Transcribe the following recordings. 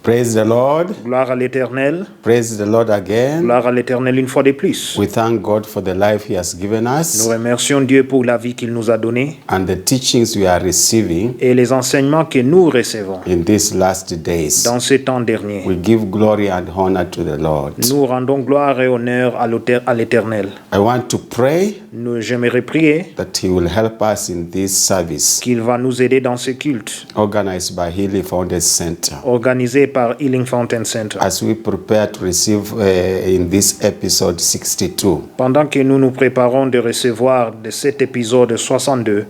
Praise the Lord. Gloire à l'Éternel. Praise the Lord again. Gloire à l'Éternel une fois de plus. We thank God for the life He has given Nous us remercions Dieu pour la vie qu'il nous a donnée and the teachings we are receiving et les enseignements que nous recevons in these last days. dans ce temps dernier. We give glory and honor to the Lord. Nous rendons gloire et honneur à l'Éternel. I want to pray J'aimerais prier that He will help us in this service qu'il va nous aider dans ce culte organized by Healing Foundation Center. organisé par Healing Fountain Center. As we prepare to receive in this episode 62. Pendant que nous nous préparons de recevoir de cet épisode 62,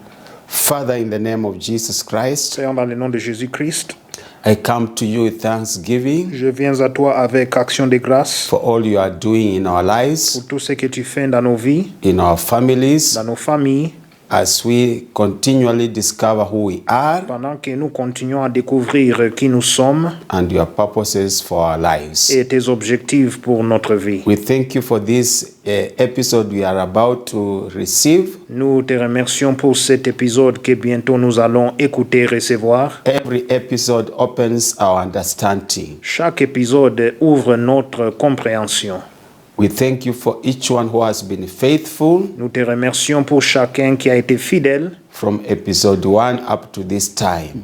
Father, in the name of Jesus Christ, Seigneur, dans le nom de Jésus-Christ, I come to you with thanksgiving je viens à toi avec action de grâce for all you are doing in our lives, pour tout ce que tu fais dans nos vies, in our families, dans nos familles, as we continually discover who we are pendant que nous continuons à découvrir qui nous sommes and your purposes for our lives. et tes objectifs pour notre vie. We thank you for this episode we are about to receive. Nous te remercions pour cet épisode que bientôt nous allons écouter et recevoir. Every episode opens our understanding. Chaque épisode ouvre notre compréhension. We thank you for each one who has been faithful Nous te remercions pour chacun qui a été fidèle from episode 1 up to this time.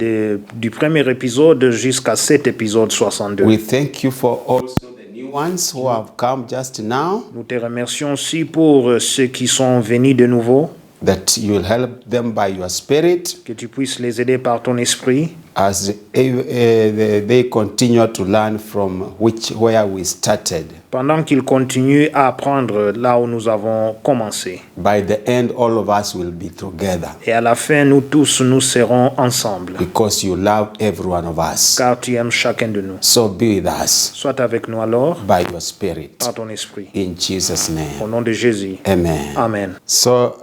du premier épisode jusqu'à cet épisode 62. We thank you for also the new ones who have come just now, Nous te remercions aussi pour ceux qui sont venus de nouveau, that you will help them by your spirit que tu puisses les aider par ton esprit as they continue to learn from where we started. pendant qu'ils continuent à apprendre là où nous avons commencé. By the end, all of us will be together Et à la fin, nous tous, nous serons ensemble, because you love every one of us. car tu aimes chacun de nous. So be with us Sois avec nous alors, by your spirit. par ton esprit. In Jesus' Au name. nom de Jésus. Amen. Amen. So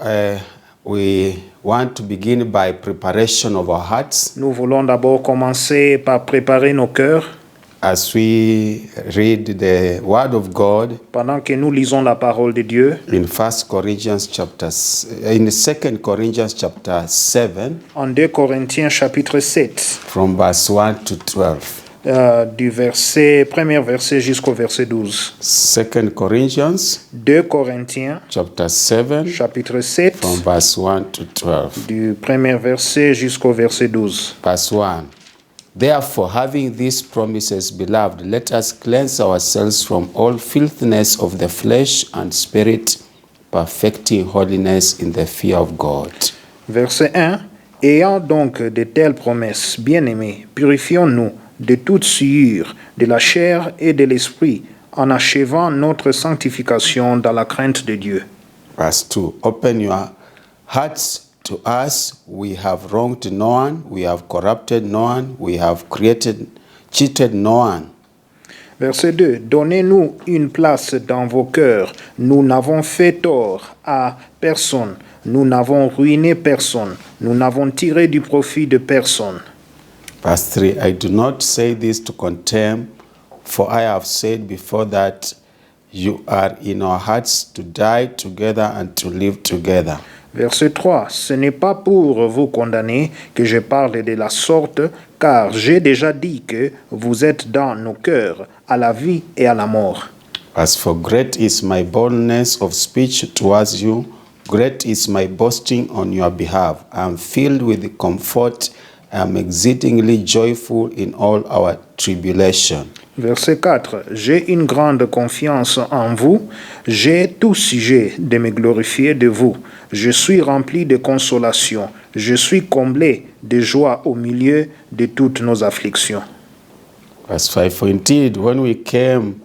we want to begin by preparation of our hearts Nous voulons d'abord commencer par préparer nos cœurs as we read the word of God pendant que nous lisons la parole de Dieu in 2 Corinthians chapter 7 en 2 Corinthiens chapitre 7 from verse 1 to 12. du premier verset jusqu'au verset 12. 2 Corinthians 2 Corinthiens chapter 7 chapitre 7 from verse 1 to 12. du premier verset jusqu'au verset 12. Verse 1. Therefore, having these promises, beloved, let us cleanse ourselves from all filthiness of the flesh and spirit, perfecting holiness in the fear of God. Verset 1. Ayant donc de telles promesses, bien-aimés, purifions-nous de toute souillure, de la chair et de l'esprit, en achevant notre sanctification dans la crainte de Dieu. Verse 2. Open your hearts to us. We have wronged no one, we have corrupted no one, we have cheated no one. Verset 2. Donnez-nous une place dans vos cœurs. Nous n'avons fait tort à personne. Nous n'avons ruiné personne. Nous n'avons tiré du profit de personne. Verse 3. I do not say this to condemn, for I have said before that you are in our hearts to die together and to live together. Verset 3. Ce n'est pas pour vous condamner que je parle de la sorte, car j'ai déjà dit que vous êtes dans nos cœurs, à la vie et à la mort. As for great is my boldness of speech towards you, great is my boasting on your behalf. I am filled with comfort, I am exceedingly joyful in all our tribulation. Verset 4. J'ai une grande confiance en vous. J'ai tout sujet de me glorifier de vous. Je suis rempli de consolation. Je suis comblé de joie au milieu de toutes nos afflictions. Verse 5. For indeed, when we came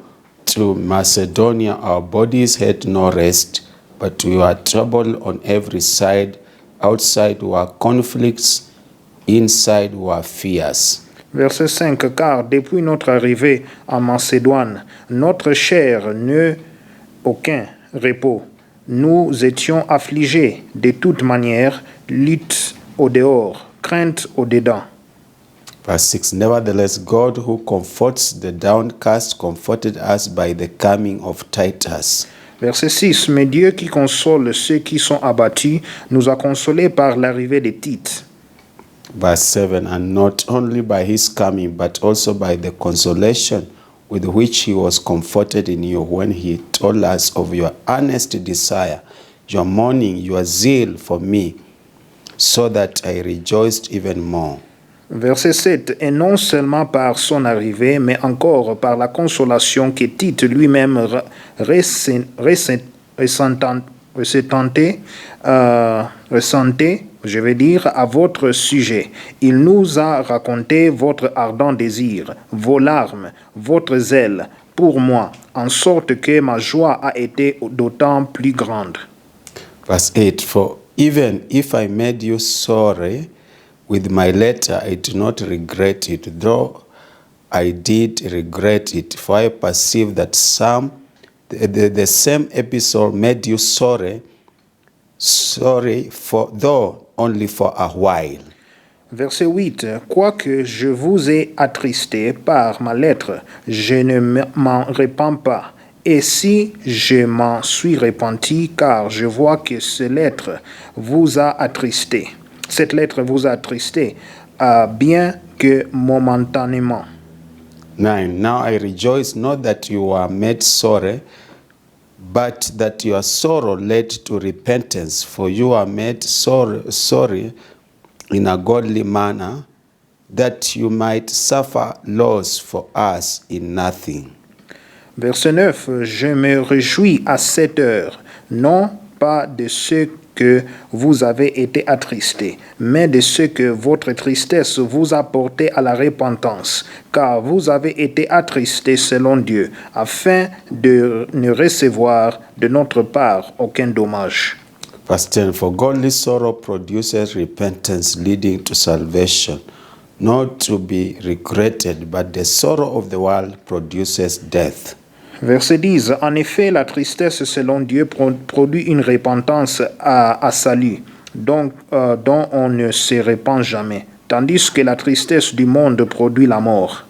to Macedonia, our bodies had no rest, but we were troubled on every side. Outside were conflicts, inside were fears. Verset 5. Car depuis notre arrivée en Macédoine, notre chair n'eut aucun repos. Nous étions affligés de toute manière, lutte au dehors, crainte au dedans. Verse 6. Nevertheless, God who comforts the downcast comforted us by the coming of Titus. Verset 6. Mais Dieu qui console ceux qui sont abattus nous a consolés par l'arrivée de Tite. Verse 7, and not only by his coming, but also by the consolation with which he was comforted in you when he told us of your earnest desire, your mourning, your zeal for me, so that I rejoiced even more. Verset 7. Et non seulement par son arrivée, mais encore par la consolation que Tite lui-même ressentait, je vais dire, à votre sujet. Il nous a raconté votre ardent désir, vos larmes, votre zèle pour moi, en sorte que ma joie a été d'autant plus grande. Verse 8, for even if I made you sorry with my letter, I do not regret it, though I did regret it, for I perceive that the same episode made you sorry for though only for a while. Verset 8. Quoique je vous ai attristé par ma lettre, je ne m'en repens pas. Et si je m'en suis repenti, car je vois que cette lettre vous a attristé, bien que momentanément. 9. Now I rejoice not that you were made sorry, but that your sorrow led to repentance, for you are made sorry in a godly manner, that you might suffer loss for us in nothing. Verset 9. Je me réjouis à cette heure, non pas de ce que vous avez été attristés, mais de ce que votre tristesse vous a porté à la repentance, car vous avez été attristés selon Dieu, afin de ne recevoir de notre part aucun dommage. Verse 10, for godly sorrow produces repentance leading to salvation, not to be regretted, but the sorrow of the world produces death. Verset 10. En effet, la tristesse selon Dieu produit une repentance à salut, dont on ne se repent jamais, tandis que la tristesse du monde produit la mort.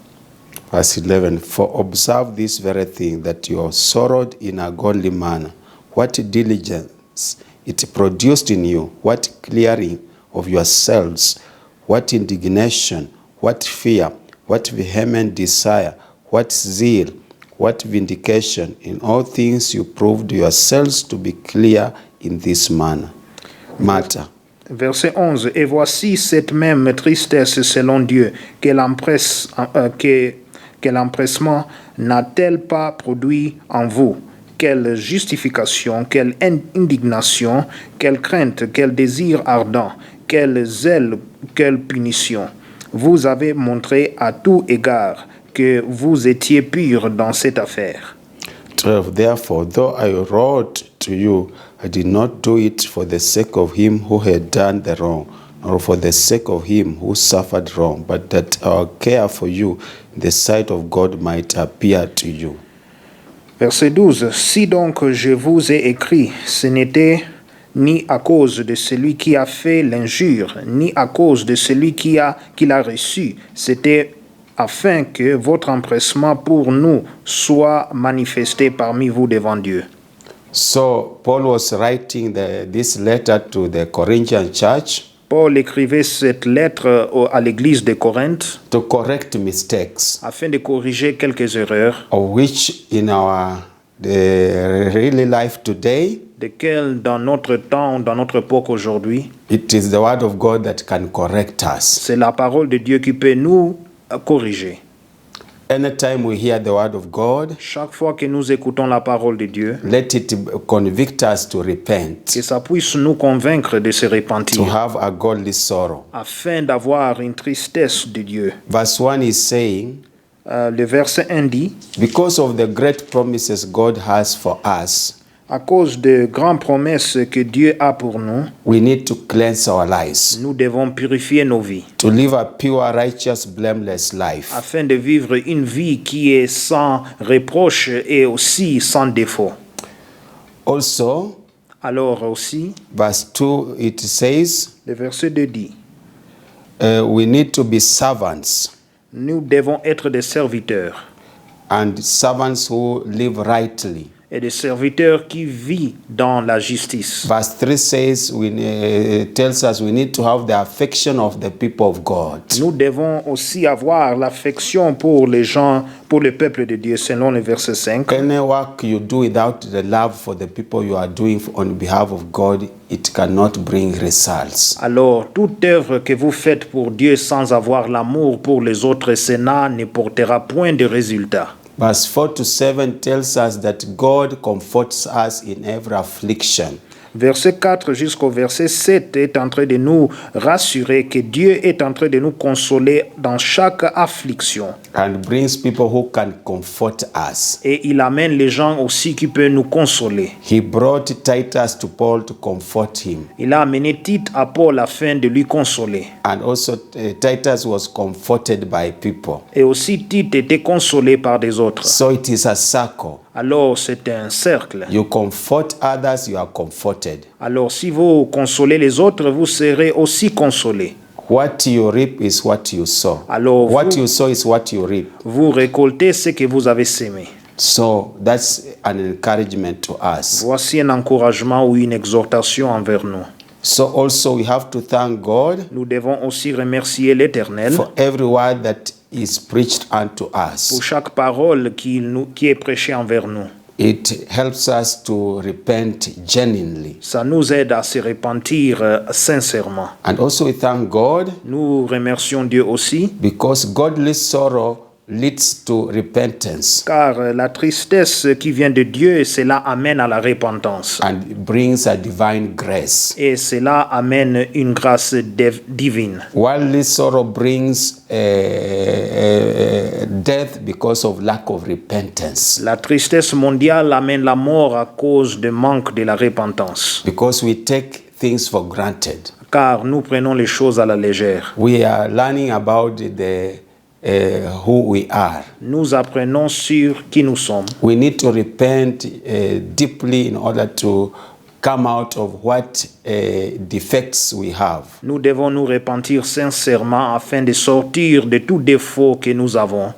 Verse 11, for observe this very thing, that you sorrowed in a godly manner. What diligence it produced in you, what clearing of yourselves, what indignation, what fear, what vehement desire, what zeal, what vindication. In all things you proved yourselves to be clear in this matter. Verset 11. Et voici cette même tristesse selon Dieu, que l'empressement n'a-t-elle pas produit en vous? Quelle justification, quelle indignation, quelle crainte, quel désir ardent, quel zèle, quelle punition. Vous avez montré à tout égard que vous étiez purs dans cette affaire. 12. Therefore, though I wrote to you, I did not do it for the sake of him who had done the wrong, nor for the sake of him who suffered wrong, but that our care for you in the sight of God might appear to you. Verset 12. Si donc je vous ai écrit, ce n'était ni à cause de celui qui a fait l'injure, ni à cause de celui qui l'a reçu, c'était afin que votre empressement pour nous soit manifesté parmi vous devant Dieu. So Paul was writing this letter to the Corinthian church Paul écrivait cette lettre à l'église de Corinthe to correct mistakes, afin de corriger quelques erreurs, of which in the really life today, desquelles dans notre temps, dans notre époque aujourd'hui, it is the word of God that can correct us. c'est la parole de Dieu qui peut nous corriger. Anytime we hear the word of God, Chaque fois que nous écoutons la parole de Dieu, let it convict us to repent, que ça puisse nous convaincre de se to repentir, have a godly sorrow. afin d'avoir une tristesse de Dieu. Verse 1 is saying, Le verset 1 dit, because of the great promises God has for us, à cause de grandes promesses que Dieu a pour nous, we need to cleanse our lives, nous devons purifier nos vies, to live a pure, righteous, blameless life. afin de vivre une vie qui est sans reproche et aussi sans défaut. Also, Alors aussi, verse 2, it says, le verset 2 dit, we need to be servants, nous devons être des serviteurs and servants who live rightly. et des serviteurs qui vivent dans la justice. Verse 3 says, tells us we need to have the affection of the people of God. Nous devons aussi avoir l'affection pour les gens, pour le peuple de Dieu, selon le verset 5. Any work you do without the love for the people you are doing on behalf of God, it cannot bring results. Alors, toute œuvre que vous faites pour Dieu sans avoir l'amour pour les autres, cela ne portera point de résultat. Verse 4 to 7 tells us that God comforts us in every affliction. Verset 4 jusqu'au verset 7 est en train de nous rassurer que Dieu est en train de nous consoler dans chaque affliction. And brings people who can comfort us. Et il amène les gens aussi qui peuvent nous consoler. He brought Titus to Paul to comfort him. Il a amené Tite à Paul afin de lui consoler. And also Titus was comforted by people. Et aussi Tite était consolé par des autres. So it is a circle. Alors c'est un cercle. You comfort others, you are comforted. Alors si vous consolez les autres, vous serez aussi consolés. What you reap is what you sow. Alors What you sow is what you reap. vous récoltez ce que vous avez semé. So that's an encouragement to us. Voici un encouragement ou une exhortation envers nous. So also we have to thank God Nous devons aussi remercier l'Éternel for every word that is preached unto pour us. chaque parole qui est prêchée envers nous. It helps us to repent genuinely. Ça nous aide à se repentir sincèrement. And also we thank God Nous remercions Dieu aussi because godly sorrow leads to repentance car la tristesse qui vient de Dieu, cela amène à la repentance. and brings a divine grace. Et cela amène une grâce divine. Worldly sorrow brings death because of lack of repentance. La tristesse mondiale amène la mort à cause du manque de la repentance. Because we take things for granted. Car nous prenons les choses à la légère. We are learning about who we are. Nous apprenons sur qui nous sommes. We need to repent deeply in order to come out of what defects we have. Nous devons nous repentir sincèrement afin de sortir de tout défaut que nous avons.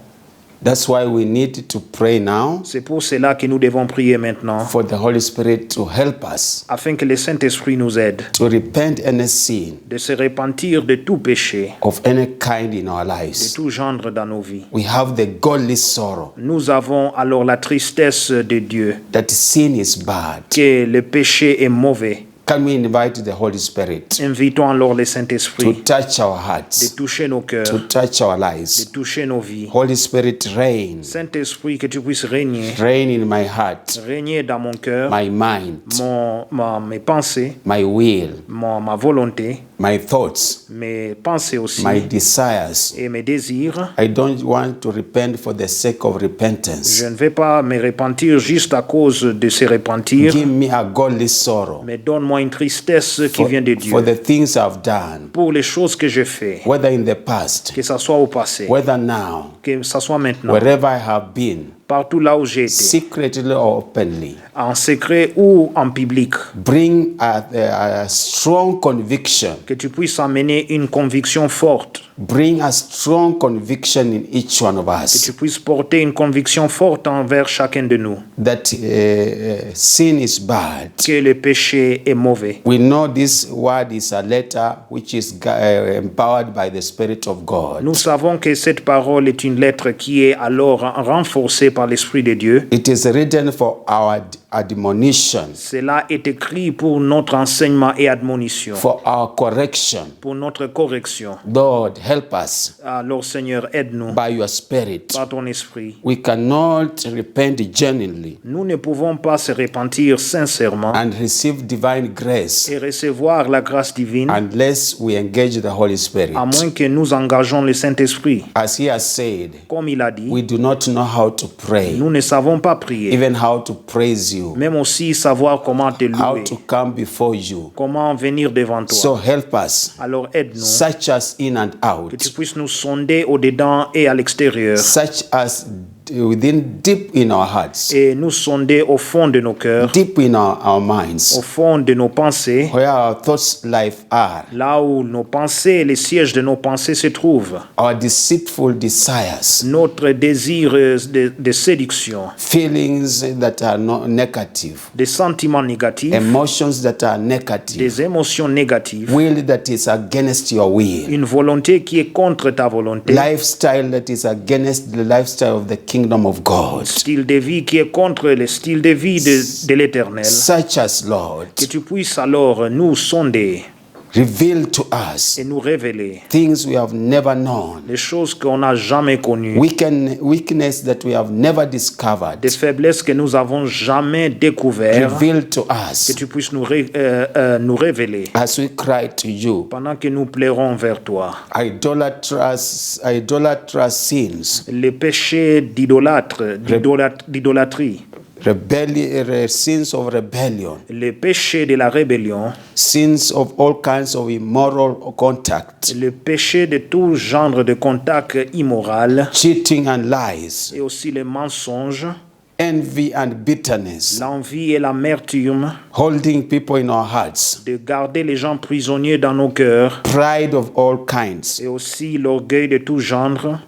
That's why we need to pray now C'est pour cela que nous devons prier maintenant, for the Holy Spirit to help us afin que le Saint-Esprit nous aide to repent any sin de se repentir de tout péché, of any kind in our de lives. tout genre dans nos vies. We have the godly sorrow Nous avons alors la tristesse de Dieu, that sin is bad. que le péché est mauvais. Can we invite the Holy Spirit Invitons alors le to Saint-Esprit touch our de hearts, toucher nos cœurs, to touch our de lives? toucher nos vies. Holy Spirit, reign. Saint-Esprit, que tu puisses régner, Reign in my heart, régner dans mon cœur, my mind, mes pensées, my will, ma volonté, my thoughts, mes pensées aussi, my desires. et mes désirs. I don't want to repent for the sake of repentance. Je ne vais pas me repentir juste à cause de se repentir, Give me a godly sorrow mais donne-moi une tristesse qui vient de for Dieu the things I've done, pour les choses que j'ai faites, whether in the past, que ça soit au passé, whether now, que ça soit maintenant, wherever I have been, partout là où j'ai été, secretly or openly. en secret ou en public, Bring a strong conviction. que tu puisses amener une conviction forte, Bring a strong conviction in each one of que us tu puisses porter une conviction forte envers chacun de nous, that sin is bad. que le péché est mauvais. We know this word is a letter which is empowered by the Spirit of God. Nous savons que cette parole est une lettre qui est alors renforcée par l'Esprit de Dieu. It is written for our admonition, Cela est écrit pour notre enseignement et admonition, for our correction. pour notre correction. Lord, help us Alors Seigneur, aide-nous by your Spirit. par ton esprit. We cannot repent genuinely Nous ne pouvons pas se repentir sincèrement and receive divine grace et recevoir la grâce divine unless we engage the Holy Spirit. à moins que nous engageons le Saint-Esprit. As he has said, Comme il a dit, we do not know how to pray, nous ne savons pas prier, even how to praise you, même aussi savoir comment te how louer, to come before you. comment venir devant toi. So help us, Alors aide-nous, search us in and que out, tu puisses nous sonder au-dedans et à l'extérieur. search us deep in our hearts, et nous sonder au fond de nos cœurs, deep in our au minds, fond de nos pensées, where our thoughts life are, là où nos pensées, les sièges de nos pensées se trouvent. our deceitful desires, Notre désir de séduction, feelings that are negative, des sentiments négatifs, emotions that are negative, des émotions négatives, will that is against your will, une volonté qui est contre ta volonté, lifestyle that is against the lifestyle of the kingdom of God, style de vie qui est contre le style de vie de l'Éternel. such as, Lord, Que tu puisses alors nous sonder reveal to us et nous révéler things we have never known, les choses qu'on n'a jamais connues, weakness that we have never discovered. des faiblesses que nous avons jamais découvertes. Reveal to Que us tu puisses nous révéler as we cry to you. pendant que nous pleurons vers toi. Idolatrous sins, Les péchés d'idolâtrie, sins of rebellion, les péchés de la rébellion, sins of all kinds of immoral contact, le péché de tout genre de contact immoral, cheating and lies, et aussi les mensonges, envy and bitterness, l'envie et l'amertume, holding people in our hearts, de garder les gens prisonniers dans nos cœurs, pride of all kinds, et aussi l'orgueil de tout genre,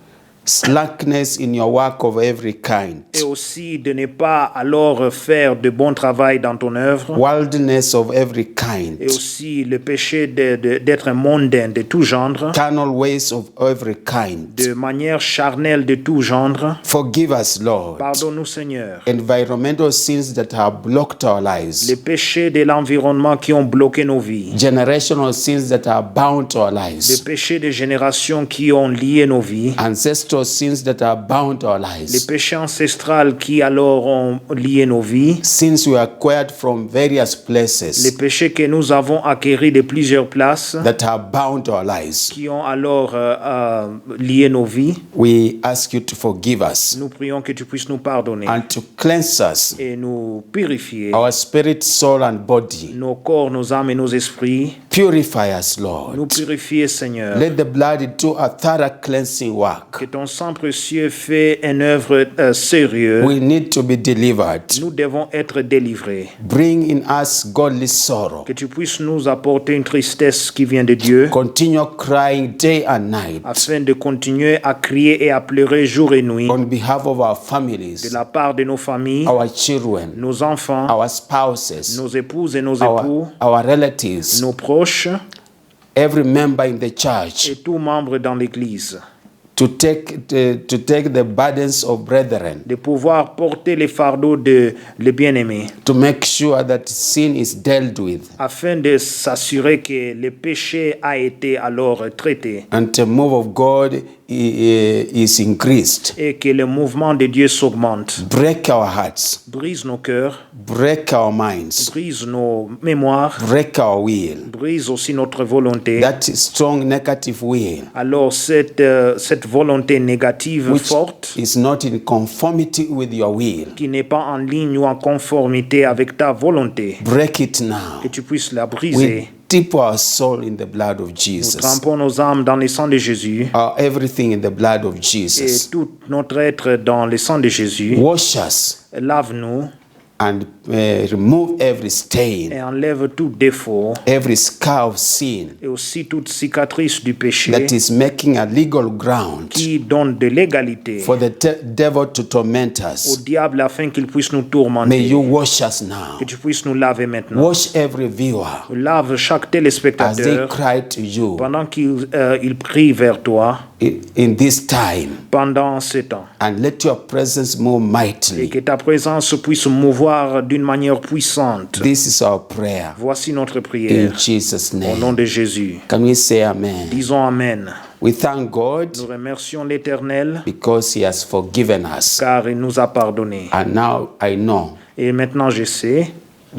slackness in your work of every kind, et aussi de ne pas alors faire de bon travail dans ton œuvre, worldliness of every kind, et aussi le péché d'être mondain de tout genre, carnal ways of every kind. de manière charnelle de tout genre. Forgive us, Lord. Pardonne-nous, Seigneur. Environmental sins that have blocked our lives, Les péchés de l'environnement qui ont bloqué nos vies, generational sins that are bound to our les lives, péchés des générations qui ont lié nos vies, ancestral sins that are bound to our les lives, péchés ancestrales qui alors ont lié nos vies, sins we acquired from various les places péchés que nous avons acquéris de plusieurs places, that are bound to our lives. qui ont alors lié nos vies. We ask you to forgive us Nous prions que tu puisses nous pardonner and to cleanse us, et nous purifier, our spirit, soul, and body. nos corps, nos âmes et nos esprits. Purify us, Lord. Nous purifier, Seigneur. Let the blood do a thorough cleansing work. Que ton sang précieux fait une œuvre sérieuse. We need to be delivered. Nous devons être délivrés. Bring in us godly sorrow. Que tu puisses nous apporter une tristesse qui vient de Dieu, Continue crying day and night afin de continuer à crier et à pleurer jour et nuit on behalf of our de families, la part de nos familles, our children, nos enfants, our spouses, nos épouses et nos époux, our relatives, nos proches every member in the church, et tout membre dans l'Église. to take the burdens of brethren, De pouvoir porter les fardeaux de les bien-aimés, to make sure that sin is dealt with, afin de s'assurer que le péché a été alors traité and the move of God is increased. et que le mouvement de Dieu s'augmente. Break our hearts, Brise nos cœurs, break our minds, brise nos mémoires, break our will. brise aussi notre volonté. That strong negative will, Alors cette volonté négative which forte, is not in conformity with your will, qui n'est pas en ligne ou en conformité avec ta volonté, break it now. que tu puisses la We briser. dip our soul in the blood of Nous Jesus, trempons nos âmes dans le sang de Jésus everything in the blood of et Jesus. tout notre être dans le sang de Jésus. Wash us Lave-nous and remove every stain, et enlève tout défaut every scar of sin et aussi toute cicatrice du péché that is making a legal ground qui donne de l'égalité for the devil to torment au us. diable afin qu'il puisse nous May tourmenter. you wash us now. Que tu puisses nous laver maintenant. Wash every viewer Lave chaque as they téléspectateur cry to you pendant qu'il prie vers toi in this time, pendant ce temps. and let your presence move Et mightily. que ta présence puisse mouvoir d'une manière puissante. This is our prayer Voici notre in prière. Jesus' Au nom name. de Jésus. Can we say amen? Disons Amen. We thank God Nous remercions l'Éternel because He has forgiven us. car il nous a pardonné. And now I know Et maintenant je sais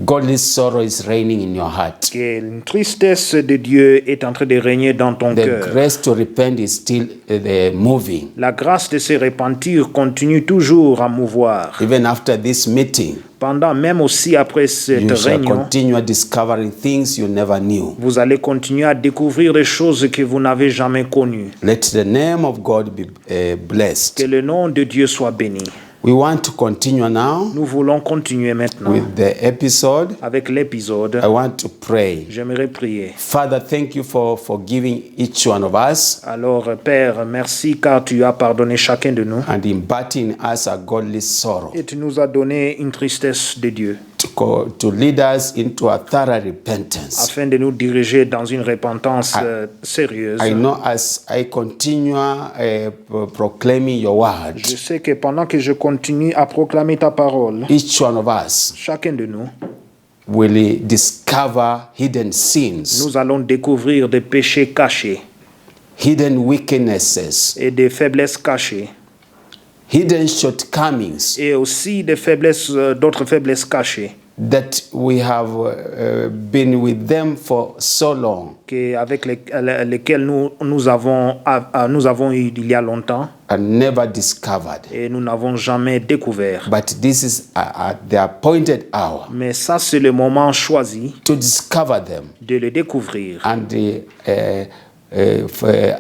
Godly sorrow is reigning in your heart. Que une tristesse de Dieu est en train de régner dans ton The cœur. grace to repent is still moving. La grâce de se repentir continue toujours à mouvoir. Even after this meeting, Pendant, même aussi après cette you shall réunion, continue discovering things you never knew. vous allez continuer à découvrir des choses que vous n'avez jamais connues. Let the name of God be blessed. Que le nom de Dieu soit béni. We want to continue now Nous voulons continuer maintenant with the episode. avec l'épisode. I want to pray. J'aimerais prier. Father, thank you for forgiving each one of us Alors, Père, merci car tu as pardonné chacun de nous and imparting in us a godly sorrow et tu nous as donné une tristesse de Dieu to lead us into a thorough repentance. afin de nous diriger dans une repentance sérieuse. I know as I continue proclaiming your word, Je sais que pendant que je continue à proclamer ta parole, each one of us chacun de nous, will discover hidden sins, nous allons découvrir des péchés cachés hidden weaknesses, et des faiblesses cachées hidden shortcomings et aussi des faiblesses, d'autres faiblesses cachées that we have been with them for so long avec lesquelles nous avons eu il y a longtemps and never discovered. et nous n'avons jamais découvert. But this is at the appointed hour Mais ça, c'est le moment choisi to discover them de les découvrir and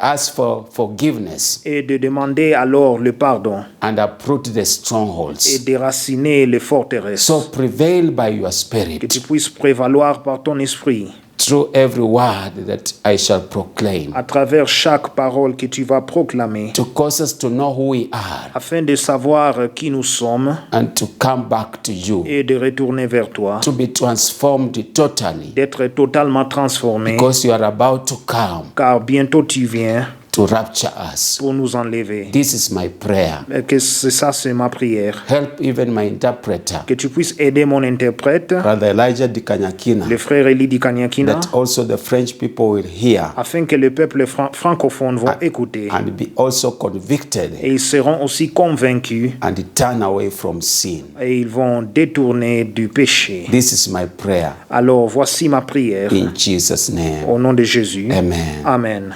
ask for forgiveness et de demander alors le pardon and uproot the et strongholds. déraciner les forteresses. So prevail by your Que spirit tu puisses prévaloir par ton esprit through every word that I shall proclaim, à travers chaque parole que tu vas proclamer to cause us to know who we are afin de savoir qui nous sommes and to come back to you, et de retourner vers toi, to be transformed totally, d'être totalement transformé because you are about to come car bientôt tu viens to rapture us. pour nous enlever. This is my prayer. Et que c'est ma prière. Help even my interpreter, Que tu puisses aider mon interprète, Brother Elijah Dikanyakina, le frère Eli Dikanyakina, that also the French people will hear afin que le peuple francophone vont écouter and be also convicted et ils seront aussi convaincus and turn away from sin. et ils vont détourner du péché. This is my prayer Alors voici ma prière in Jesus' name. au nom de Jésus. Amen. Amen.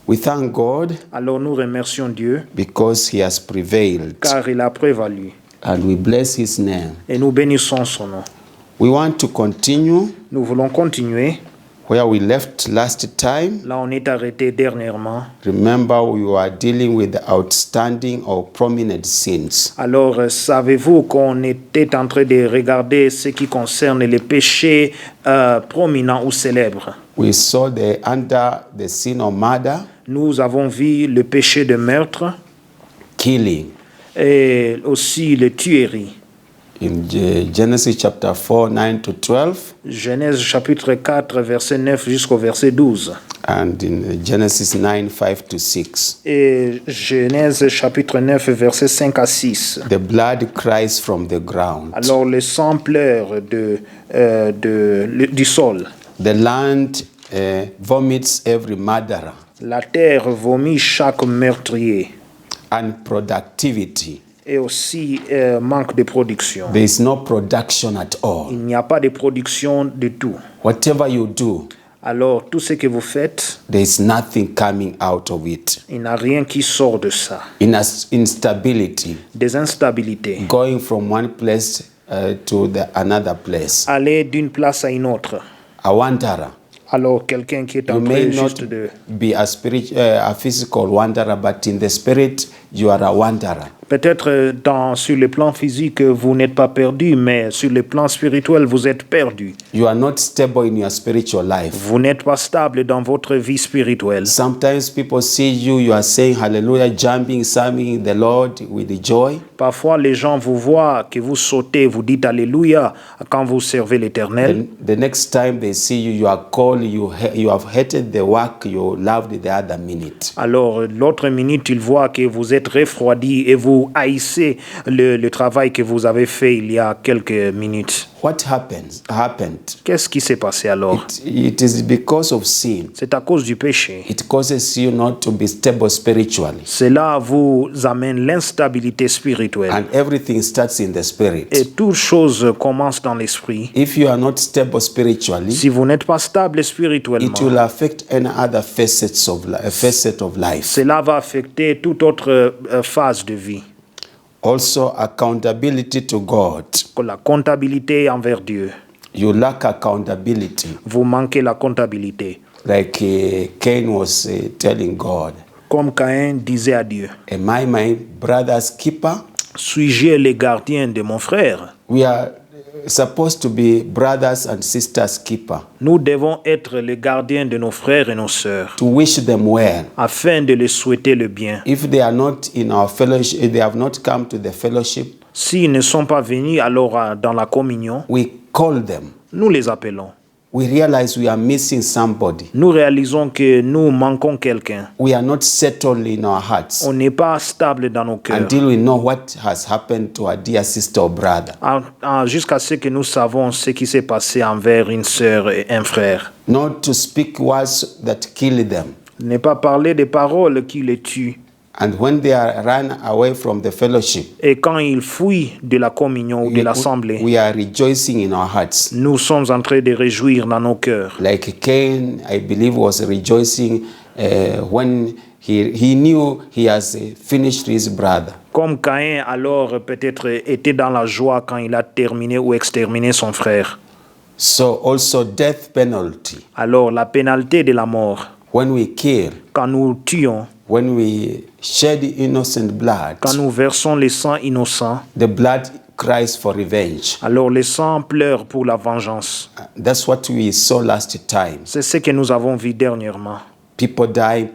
We thank God Alors nous remercions Dieu because He has prevailed car il a prévalu and we bless His name. et nous bénissons son nom. We want to continue Nous voulons continuer. where we left last time. Là on est arrêté dernièrement. Remember, we were dealing with the outstanding or prominent sins. Alors savez-vous qu'on était en train de regarder ce qui concerne les péchés prominents ou célèbres. We saw under the sin of murder, Nous avons vu le péché de meurtre killing. et aussi le tuerie. In Genesis chapter 4, 9 to 12, Genèse chapitre 4, verset 9 jusqu'au verset 12. and in Genesis 9, 5 to 6. Et Genèse chapitre 9, verset 5 à 6. The blood cries from the ground. Alors le sang pleure du sol. The land vomits every murderer. La terre vomit chaque meurtrier. Unproductivity. Et aussi manque de production. There is no production at all. Il n'y a pas de production du tout. Whatever you do, Alors tout ce que vous faites, there is nothing coming out of it. il n'y a rien qui sort de ça. Instability, Des instabilités. going from one place to another place. Aller d'une place à une autre. A wanderer. Alors quelqu'un qui est You en may train not juste de... be a physical wanderer, but in the spirit, you are a wanderer. Peut-être sur le plan physique, vous n'êtes pas perdu, mais sur le plan spirituel, vous êtes perdu. You are not stable in your spiritual life. Vous n'êtes pas stable dans votre vie spirituelle. Sometimes people see you, you are saying hallelujah, jumping, serving the Lord with joy. Parfois, les gens vous voient que vous sautez, vous dites Alléluia quand vous servez l'Éternel. The next time they see you, you are cold, you have hated the work you loved the other minute. Alors, l'autre minute, ils voient que vous êtes refroidi et vous haïssez le travail que vous avez fait il y a quelques minutes. What happened? Qu'est-ce qui s'est passé alors? It is because of sin. C'est à cause du péché. It causes you not to be stable spiritually. Cela vous amène l'instabilité spirituelle. And everything starts in the spirit. Et toute chose commence dans l'esprit. If you are not stable spiritually, Si vous n'êtes pas stable spirituellement, it will affect any other facet of life. cela va affecter toute autre phase de vie. Also, accountability to God. La comptabilité envers Dieu. You lack accountability. Vous manquez la comptabilité. Like Cain was telling God, Comme Caïn disait à Dieu, am I my brother's keeper? suis-je les gardiens de mon frère? We are supposed to be brothers and sisters keeper, Nous devons être les gardiens de nos frères et nos sœurs, to wish them well. afin de les souhaiter le bien. If they are not in our fellowship, if they have not come to the fellowship, S'ils ne sont pas venus alors dans la communion, we call them. nous les appelons. We realize we are missing somebody. Nous réalisons que nous manquons quelqu'un. We are not settled in our hearts On n'est pas stable dans nos cœurs. until we know what has happened to our dear sister or brother. Jusqu'à ce que nous savons ce qui s'est passé envers une sœur et un frère. Not to speak words that kill them. Ne pas parler des paroles qui les tuent. And when they are run away from the fellowship, Et quand ils fuient de la communion ou de l'assemblée, we are rejoicing in our hearts. nous sommes en train de réjouir dans nos cœurs. Like Cain, I believe, was rejoicing when he knew he has finished his brother. Comme Caïn alors peut-être était dans la joie quand il a terminé ou exterminé son frère. So also death penalty. Alors la pénalité de la mort, When we kill, quand nous tuons, when we shed innocent blood, quand nous versons le sang innocent, the blood cries for revenge. alors le sang pleure pour la vengeance. That's what we saw last time. C'est ce que nous avons vu dernièrement. People die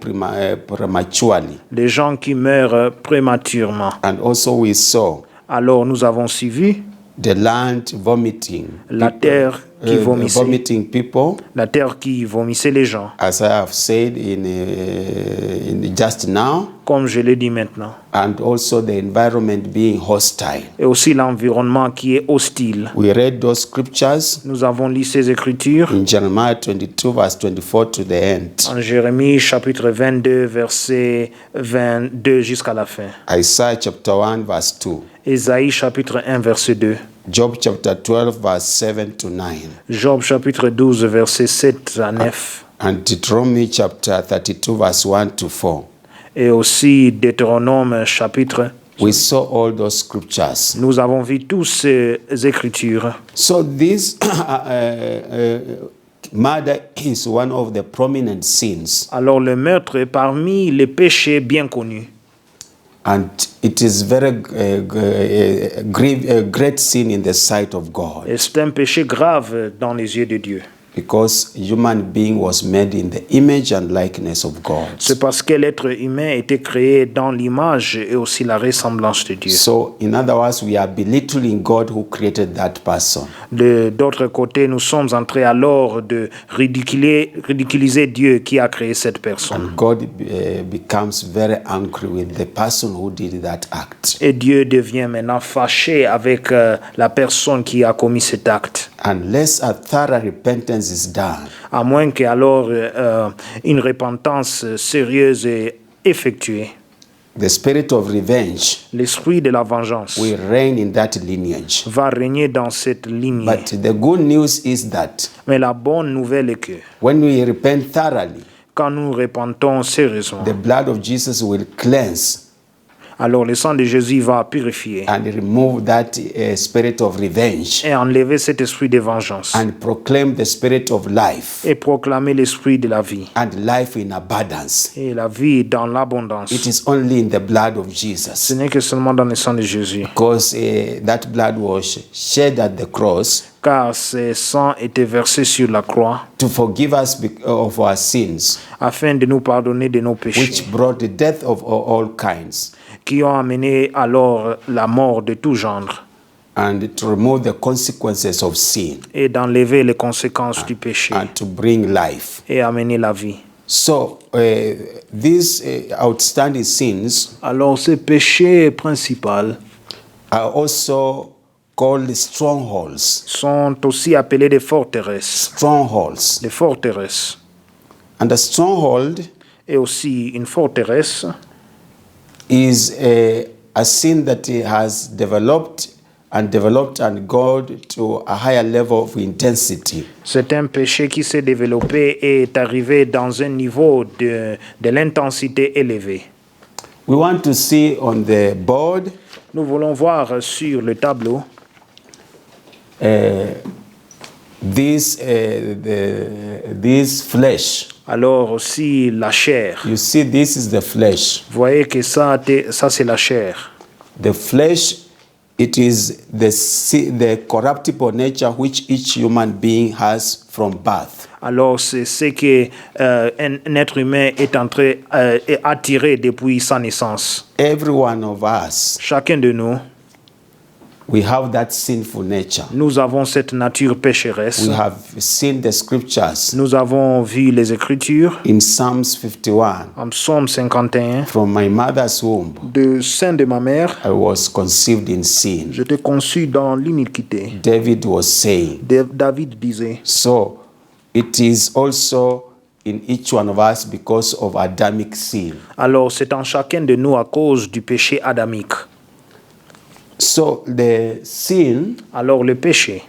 prematurely. Les gens qui meurent prématurément. And also we saw Alors nous avons suivi the land vomiting. la terre qui vomissait. Vomiting people, La terre qui vomissait les gens, as I have said in just now, comme je l'ai dit maintenant. and also the environment being hostile. Et aussi l'environnement qui est hostile. We read those scriptures Nous avons lu ces écritures in Jeremiah 22, verse 24 to the end. en Jérémie chapitre 22, verset 22 jusqu'à la fin. Isaiah chapter 1, verse 2. Ésaïe chapitre 1, verset 2. Job chapter 12, verse 7 to 9. Job chapitre 12, verset 7 à 9. And Deuteronomy chapter 32, verse 1 to 4. Et aussi Deutéronome chapitre. We saw all those scriptures. Nous avons vu toutes ces écritures. So this murder is one of the prominent sins. Alors le meurtre est parmi les péchés bien connus. And it is very great sin in the sight of God. Et c'est un péché grave dans les yeux de Dieu. Because human being was made in the image and likeness of God. C'est parce que l'être humain était créé dans l'image et aussi la ressemblance de Dieu. So, in other words, we are belittling God who created that person. D'autre côté, nous sommes en train alors de ridiculiser Dieu qui a créé cette personne. And God becomes very angry with the person who did that act. Et Dieu devient maintenant fâché avec la personne qui a commis cet acte. Unless a thorough repentance is done, À moins qu'alors une repentance sérieuse est effectuée. the spirit of revenge L'esprit de la vengeance will reign in that lineage. va régner dans cette lignée. But the good news is that Mais la bonne nouvelle est que when we repent thoroughly, quand nous repentons sérieusement, the blood of Jesus will cleanse alors le sang de Jésus va purifier and remove that spirit of revenge et enlever cet esprit de vengeance and proclaim the spirit of life et proclamer l'esprit de la vie and life in abundance. et la vie dans l'abondance. It is only in the blood of Ce Jesus, n'est que seulement dans le sang de Jésus, because that blood was shed at the cross car ce sang était versé sur la croix to forgive us of our sins, afin de nous pardonner de nos péchés, which brought the death of all kinds, qui ont amené alors la mort de tout genre and to remove the consequences of sin et d'enlever les conséquences du péché and to bring life. et amener la vie. So these outstanding sins Alors ce péché principal are also called strongholds. sont aussi appelées des forteresses. Strongholds. Des forteresses. And a stronghold Et aussi une forteresse is a sin that has developed and gone to a higher level of intensity. c'est un péché qui s'est développé et est arrivé dans un niveau de l'intensité élevée. We want to see on the board Nous voulons voir sur le tableau this flesh. alors aussi la chair. You see, this is the flesh. Vous voyez que ça c'est la chair. The flesh, it is the corruptible nature which each human being has from birth. Alors c'est ce que un être humain est attiré depuis sa naissance. Every one of us, Chacun de nous, we have that sinful nature. nous avons cette nature pécheresse. We have seen the scriptures Nous avons vu les Écritures in Psalms 51. en Psaume 51. From my mother's womb, De sein de ma mère, I was conceived in sin. j'étais conçu dans l'iniquité. David was saying. David disait. So, it is also in each one of us because of Adamic sin. Alors c'est en chacun de nous à cause du péché adamique. So, the sin, Alors le péché,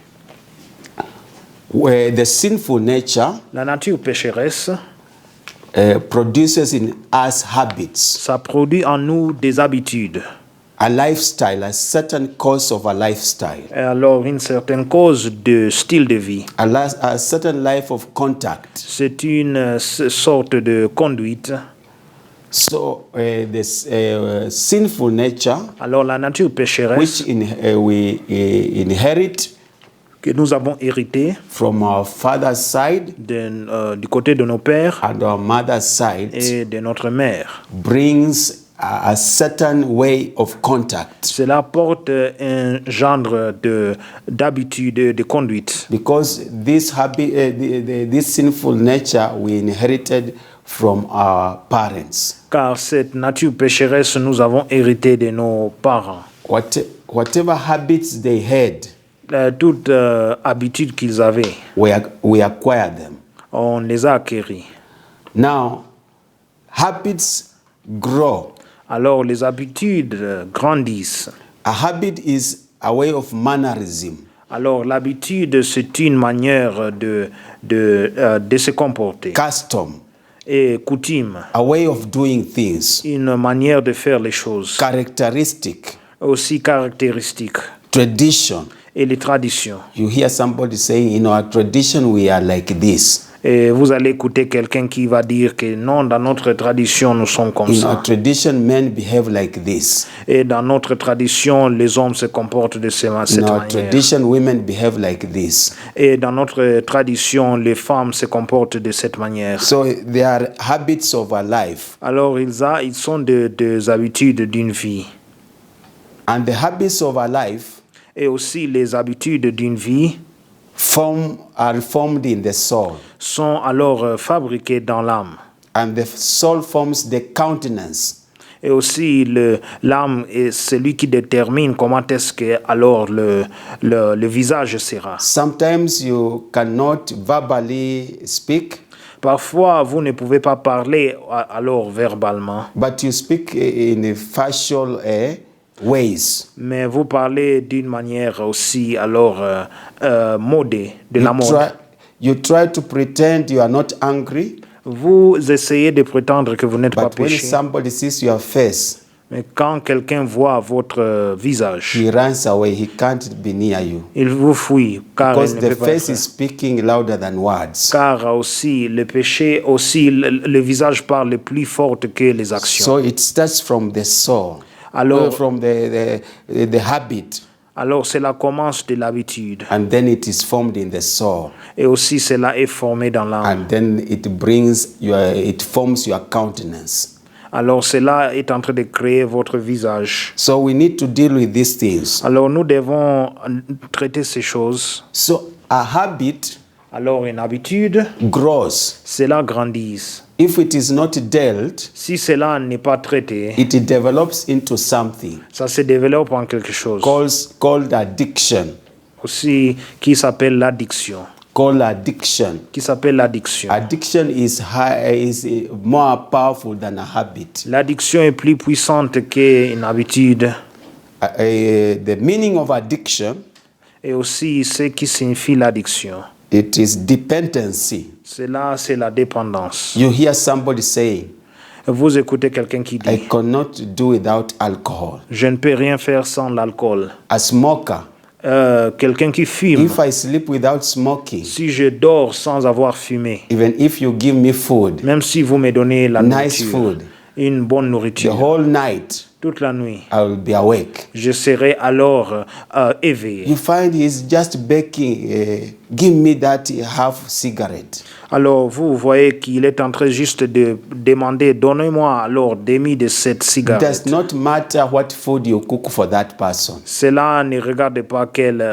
where the sinful nature la nature pécheresse, produces in us habits, ça produit en nous des habitudes. a lifestyle, a certain course of a lifestyle, Et alors une certaine cause de style de vie. a certain life of contact. C'est une sorte de conduite. So, this sinful nature, Alors la nature pécheresse which we inherit que nous avons héritée from our father's side du côté de nos pères and our mother's side, et de notre mère, brings a certain way of contact. cela porte un genre d'habitude, de conduite. Because this this sinful nature we inherited from our parents. Car cette nature pécheresse, nous avons hérité de nos parents. Whatever habits they had, Toutes habitudes qu'ils avaient, we acquired them. on les a acquéries. Now, habits grow. Alors les habitudes grandissent. A habit is a way of mannerism. Alors l'habitude, c'est une manière de se comporter. Custom, Et coutume, a way of doing things. une manière de faire les choses. Characteristic, Aussi caractéristique. tradition. Et les traditions. You hear somebody saying, in our tradition, we are like this. Et vous allez écouter quelqu'un qui va dire que non, dans notre tradition, nous sommes comme In ça. our tradition, men behave like this. Et dans notre tradition, les hommes se comportent de cette In manière. our tradition, women behave like this. Et dans notre tradition, les femmes se comportent de cette manière. So there are habits of our life. Alors, ils sont des habitudes d'une vie. And the habits of our life Et aussi, les habitudes d'une vie are formed in the soul. sont alors fabriquées dans l'âme. And the soul forms the countenance. Et aussi, l'âme est celui qui détermine comment est-ce que alors le visage sera. Sometimes you cannot verbally speak, Parfois, vous ne pouvez pas parler alors verbalement, but you speak in facial ways. mais vous parlez d'une manière aussi alors modée, de la mode. You try to pretend you are not angry, Vous essayez de prétendre que vous n'êtes pas but when péché, somebody sees your face, mais quand quelqu'un voit votre visage, he runs away. He can't be near you. il vous fuit, car Because il ne the peut pas face être. is speaking louder than words. Car aussi, le péché, aussi, le visage parle plus fort que les actions. So it starts from the soul, Alors, from the habit, alors cela commence de l'habitude. and then it is formed in the soul, Et aussi, cela est formé dans l'âme. and then it forms your countenance. Alors, cela est en train de créer votre visage. So we need to deal with these things. Alors, nous devons traiter ces choses. So a habit Alors, une habitude, grows. cela grandit. If it is not dealt, Si cela n'est pas traité, it develops into something ça se développe en quelque chose called addiction. aussi qui s'appelle l'addiction. Qui s'appelle l'addiction. Addiction is more powerful than a habit. L'addiction est plus puissante qu'une habitude. The meaning of addiction, Et aussi ce qui signifie l'addiction. it is dependency. Cela, c'est la dépendance. You hear somebody saying, Vous écoutez quelqu'un qui I dit, cannot do without alcohol. je ne peux rien faire sans l'alcool. A smoker, Quelqu'un qui fume, if I sleep without smoking, si je dors sans avoir fumé, even if you give me food, même si vous me donnez la nice nourriture, food, une bonne the nourriture, whole night toute la nuit, I will be awake. je serai alors éveillé. You find he's just begging, give me that half cigarette. Alors vous voyez qu'il est en train juste de demander, donnez-moi alors demi de cette It cigarette. does not matter what food you cook for that person. Cela ne regarde pas quelle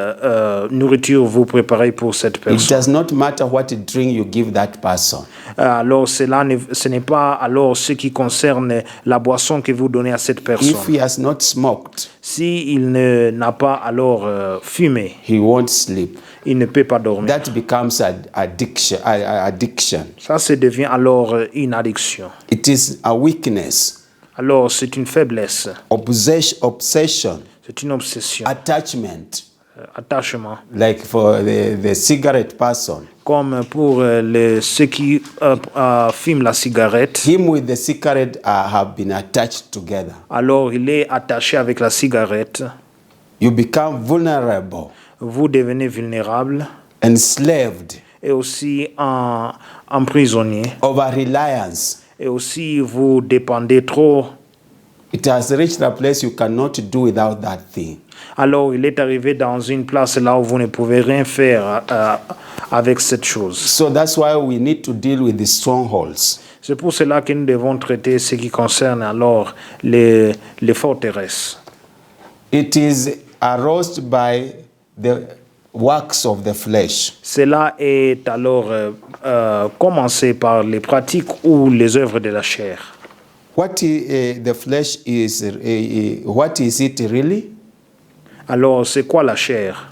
nourriture vous préparez pour cette It personne. does not matter what drink you give that person. Alors ce n'est pas alors ce qui concerne la boisson que vous donnez à cette If personne. he has not smoked, Si il n'a pas alors fumé, he won't sleep. il ne peut pas dormir. That becomes addiction. Ça devient alors une addiction. It is a weakness, Alors c'est une faiblesse, obsession, c'est une obsession, attachment, attachement. like for the cigarette person. Comme pour ceux qui fument la cigarette, Him with the cigarette have been attached together. alors il est attaché avec la cigarette. You become vulnerable, Vous devenez vulnérable enslaved, et aussi emprisonné. over-reliance. Et aussi vous dépendez trop. It has reached a place you cannot do without that thing. Alors il est arrivé dans une place là où vous ne pouvez rien faire avec cette chose. So that's why we need to deal with the strongholds. C'est pour cela que nous devons traiter ce qui concerne alors les forteresses. It is aroused by the works of the flesh. Cela est alors commencé par les pratiques ou les œuvres de la chair. The flesh is, what is it really? Alors c'est quoi la chair?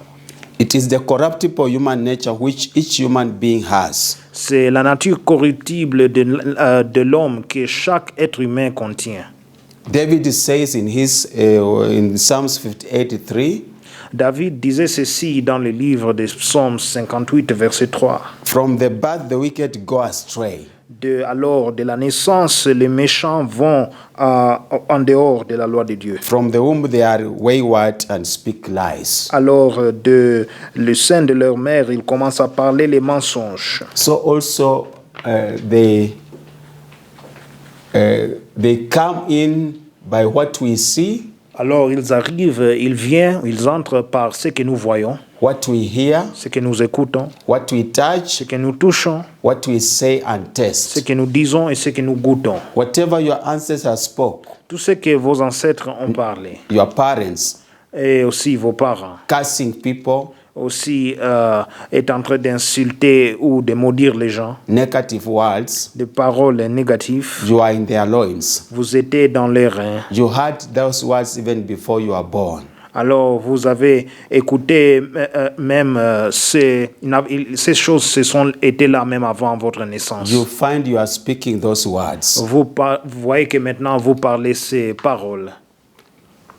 It is the corruptible human nature which each human being has. C'est la nature corruptible de l'homme que chaque être humain contient. David says in Psalms 58:3, David disait ceci dans le livre des Psaumes 58, verset 3. from the birth the wicked go astray. Alors, de la naissance, les méchants vont en dehors de la loi de Dieu. From the womb they are wayward and speak lies. Alors, de le sein de leur mère, ils commencent à parler les mensonges. So also they come in by what we see, Alors, ils arrivent, ils viennent, ils entrent par ce que nous voyons, what we hear, ce que nous écoutons, what we touch, ce que nous touchons, what we say and ce taste. que nous disons et ce que nous goûtons. Whatever your ancestors spoke, Tout ce que vos ancêtres ont parlé, your parents, et aussi vos parents, cursing people, aussi est en train d'insulter ou de maudire les gens, negative words, des paroles négatives. you are in their loins. Vous étiez dans les reins. You heard those words even before you were born. Alors vous avez écouté même ces choses se sont été là même avant votre naissance. You find you are speaking those words. Vous voyez que maintenant vous parlez ces paroles.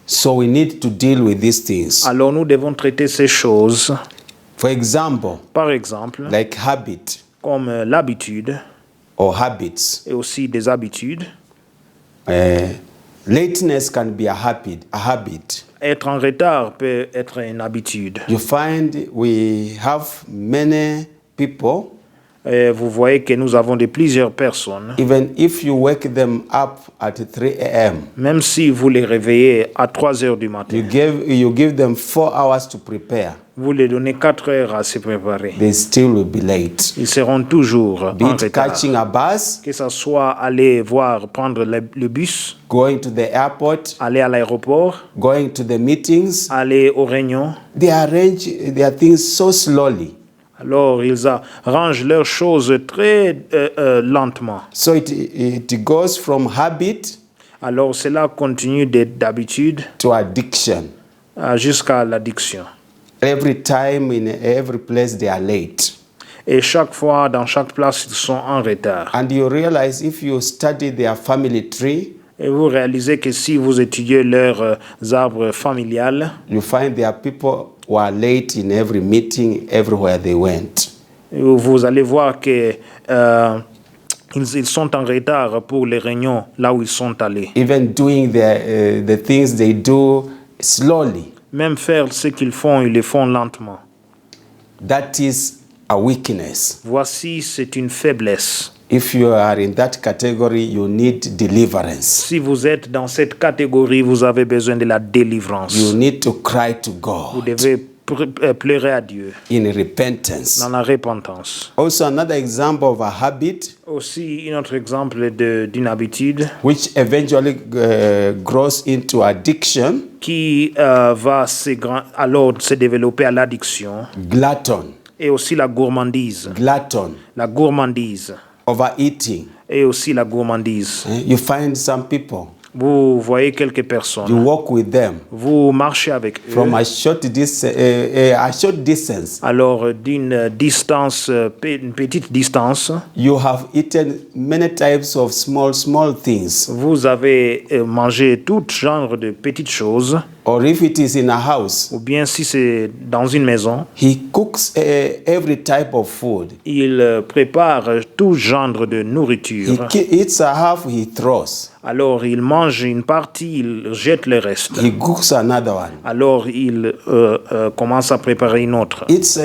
So we need to deal with these things. Alors nous devons traiter ces choses. For example, Par exemple, like habit comme l'habitude or habits. et aussi des habitudes. Lateness can be a habit. Être en retard peut être une habitude. You find we have many people, Vous voyez que nous avons plusieurs personnes, even if you wake them up at 3 a.m., même si vous les réveillez à 3 heures du matin, you give them 4 hours to prepare, vous les donnez 4 heures à se préparer. they still will be late. Ils seront toujours Be en it retard. catching a bus, Que ce soit aller prendre le bus, going to the airport, aller à l'aéroport, going to the meetings, aller aux réunions. they arrange their things so slowly. Alors, ils arrangent leurs choses très lentement. So it goes from habit Alors, cela continue d'habitude to addiction. Jusqu'à l'addiction. Every time, in every place, they are late. Et chaque fois, dans chaque place, ils sont en retard. And you realize if you study their family tree, Et vous réalisez que si vous étudiez leurs arbres familiales, you find there are people who are late in every meeting, everywhere they went. vous allez voir que ils sont en retard pour les réunions là où ils sont allés. Even doing the things they do slowly. Même faire ce qu'ils font, ils le font lentement. That is a weakness. Voici, c'est une faiblesse. If you are in that category, you need deliverance. Si vous êtes dans cette catégorie, vous avez besoin de la délivrance. You need to cry to Vous God devez pleurer à Dieu in repentance. dans la repentance. Also, another example of a habit Aussi, un autre exemple d'une habitude which eventually grows into addiction, qui va alors se développer à l'addiction glutton, et aussi la gourmandise. glutton, La gourmandise overeating. et aussi la gourmandise. You find some people, Vous voyez quelques you personnes, walk with them vous marchez avec eux. from a short distance, Alors, d'une distance, une petite distance, you have eaten many types of small things. vous avez mangé tout genre de petites choses, Or if it is in a house, ou bien si c'est dans une maison, he cooks every type of food. il prépare tout genre de He nourriture. eats a half, he throws. Alors, il mange une partie, il jette le reste. He cooks another one. Alors, il commence à préparer une autre. Eats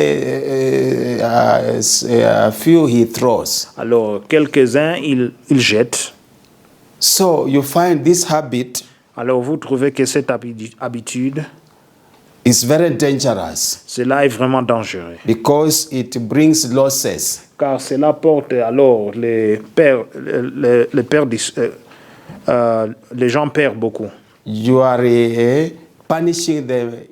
a few, he throws. Alors, quelques-uns, il jette. So you find this habit Alors, vous trouvez que cette habitude, is very dangerous cela est vraiment dangereux. because it brings losses. Car cela porte alors les gens perdent beaucoup. You are punishing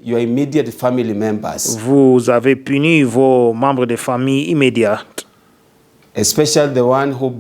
your immediate family members, Vous avez puni vos membres de famille immédiates, especially the one who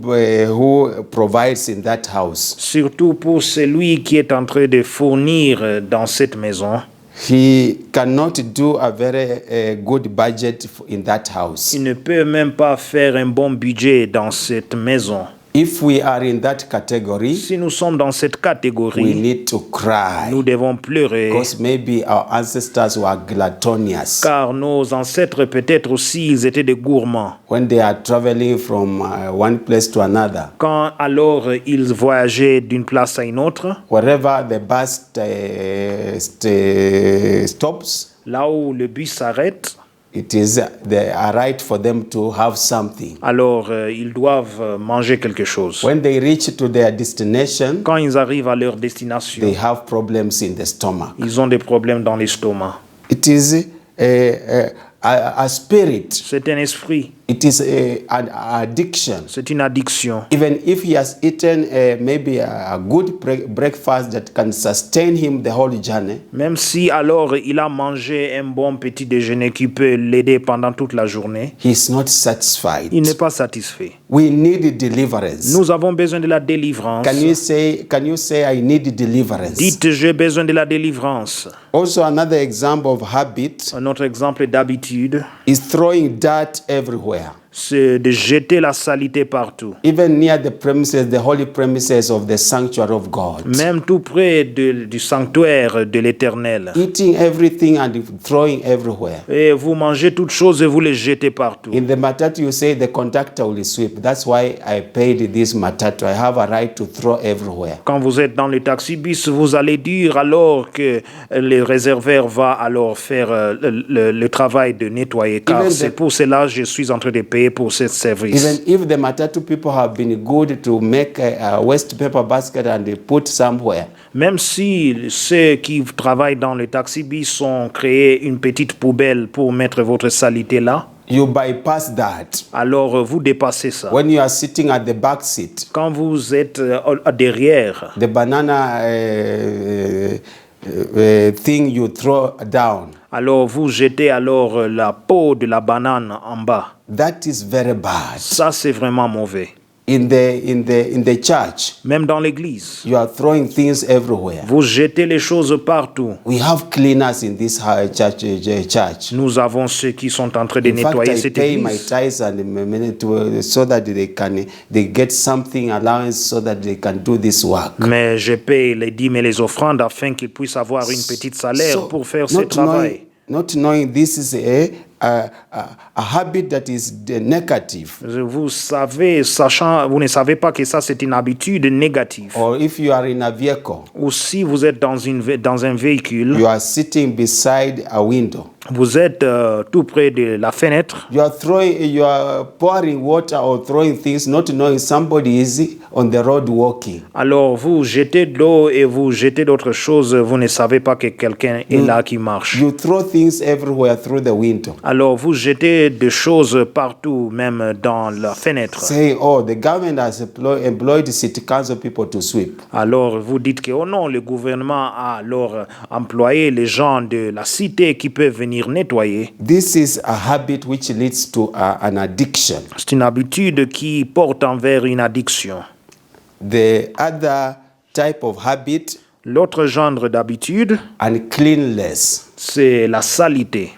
provides in that house. surtout pour celui qui est en train de fournir dans cette maison. He cannot do a very good budget in that house. Il ne peut même pas faire un bon budget dans cette maison. If we are in that category, Si nous sommes dans cette we catégorie, need to cry nous devons pleurer, because maybe our ancestors were gluttonous. car nos ancêtres peut-être aussi ils étaient des gourmands. When they are traveling from one place to another, Quand alors ils voyageaient d'une place à une autre, wherever the bus stops, là où le bus s'arrête, it is a right for them to have something. alors ils doivent manger quelque chose. When they reach to their destination, Quand ils arrivent à leur destination, they have problems in the stomach. ils ont des problèmes dans l'estomac. It is a spirit. C'est un esprit, It is an addiction. c'est une addiction. Even if he has eaten maybe a good breakfast that can sustain him the whole journey, Même si alors il a mangé un bon petit déjeuner qui peut l'aider pendant toute la journée, he is not satisfied. il n'est pas satisfait. We need deliverance. Nous avons besoin de la délivrance. Can you say I need deliverance? Dites, j'ai besoin de la délivrance. Also, another example of habit Un autre exemple d'habitude, is throwing dirt everywhere. c'est de jeter la saleté partout. Even near the premises, the holy premises of the sanctuary of God. Même tout près du sanctuaire de l'Éternel. Eating everything and throwing everywhere. Et vous mangez toutes choses et vous les jetez partout. In the matatu, you say the conductor will sweep. That's why I paid this matatu. I have a right to throw everywhere. Quand vous êtes dans le taxi-bus, vous allez dire alors que le réservoir va alors faire le travail de nettoyer. Car Even c'est pour cela que je suis en train de payer pour ce service. Even if the matatu people have been good to make a waste paper basket and they put somewhere, Même si ceux qui travaillent dans le taxi-bus ont créé une petite poubelle pour mettre votre saleté là, you bypass that. alors vous dépassez ça. When you are sitting at the back seat, Quand vous êtes derrière, the banana thing you throw down. Alors vous jetez alors la peau de la banane en bas. That is very bad. Ça, c'est vraiment mauvais. In the church, Même dans l'église, you are throwing things everywhere. vous jetez les choses partout. We have cleaners in this church. Nous avons ceux qui sont en train de In fact, nettoyer I cette pay my église. tithes and so that they get something allowance so that they can do this work. Mais je paye les dîmes et les offrandes afin qu'ils puissent avoir une petite salaire pour faire ce travail. Not knowing this is a habit that is negative. Vous savez, vous ne savez pas que ça c'est une habitude négative. Or if you are in a vehicle, Ou si vous êtes dans un véhicule, you are sitting beside a window. vous êtes tout près de la fenêtre. You are pouring water or throwing things, not knowing somebody is on the road walking. Alors vous jetez de l'eau et vous jetez d'autres choses. Vous ne savez pas que quelqu'un est là qui marche. You throw things everywhere through the window. Alors vous jetez des choses partout, même dans la fenêtre. Say, oh, the government has employed city council people to sweep. Alors vous dites que oh non, le gouvernement a alors employé les gens de la cité qui peuvent venir nettoyer. This is a habit which leads to an addiction. C'est une habitude qui porte envers une addiction. The other type of habit, L'autre genre d'habitude, uncleanness. c'est la saleté.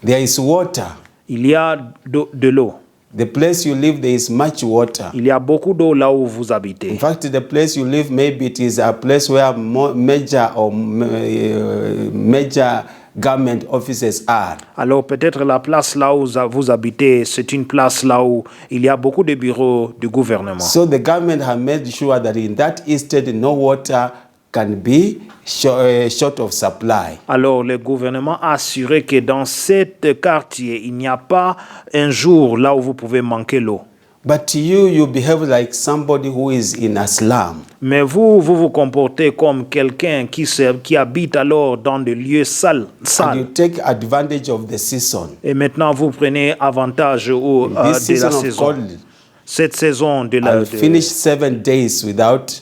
There is water. Il y a de l'eau. The place you live, there is much water. Il y a beaucoup d'eau là où vous In habitez. fact, the place you live, maybe it is a place where major government offices are. Alors peut-être la place là où vous habitez, c'est une place là où il y a beaucoup de bureaux du gouvernement. So the government have made sure that in that estate, no water can be short of supply. Alors le gouvernement a assuré que dans cet quartier, il n'y a pas un jour là où vous pouvez manquer l'eau. But you behave like somebody who is in a slum. Mais vous comportez comme quelqu'un qui habite alors dans des lieux And sales. you take advantage of the season. Et maintenant, vous prenez avantage This de la season of saison. cold, Cette saison I'll finish 7 days without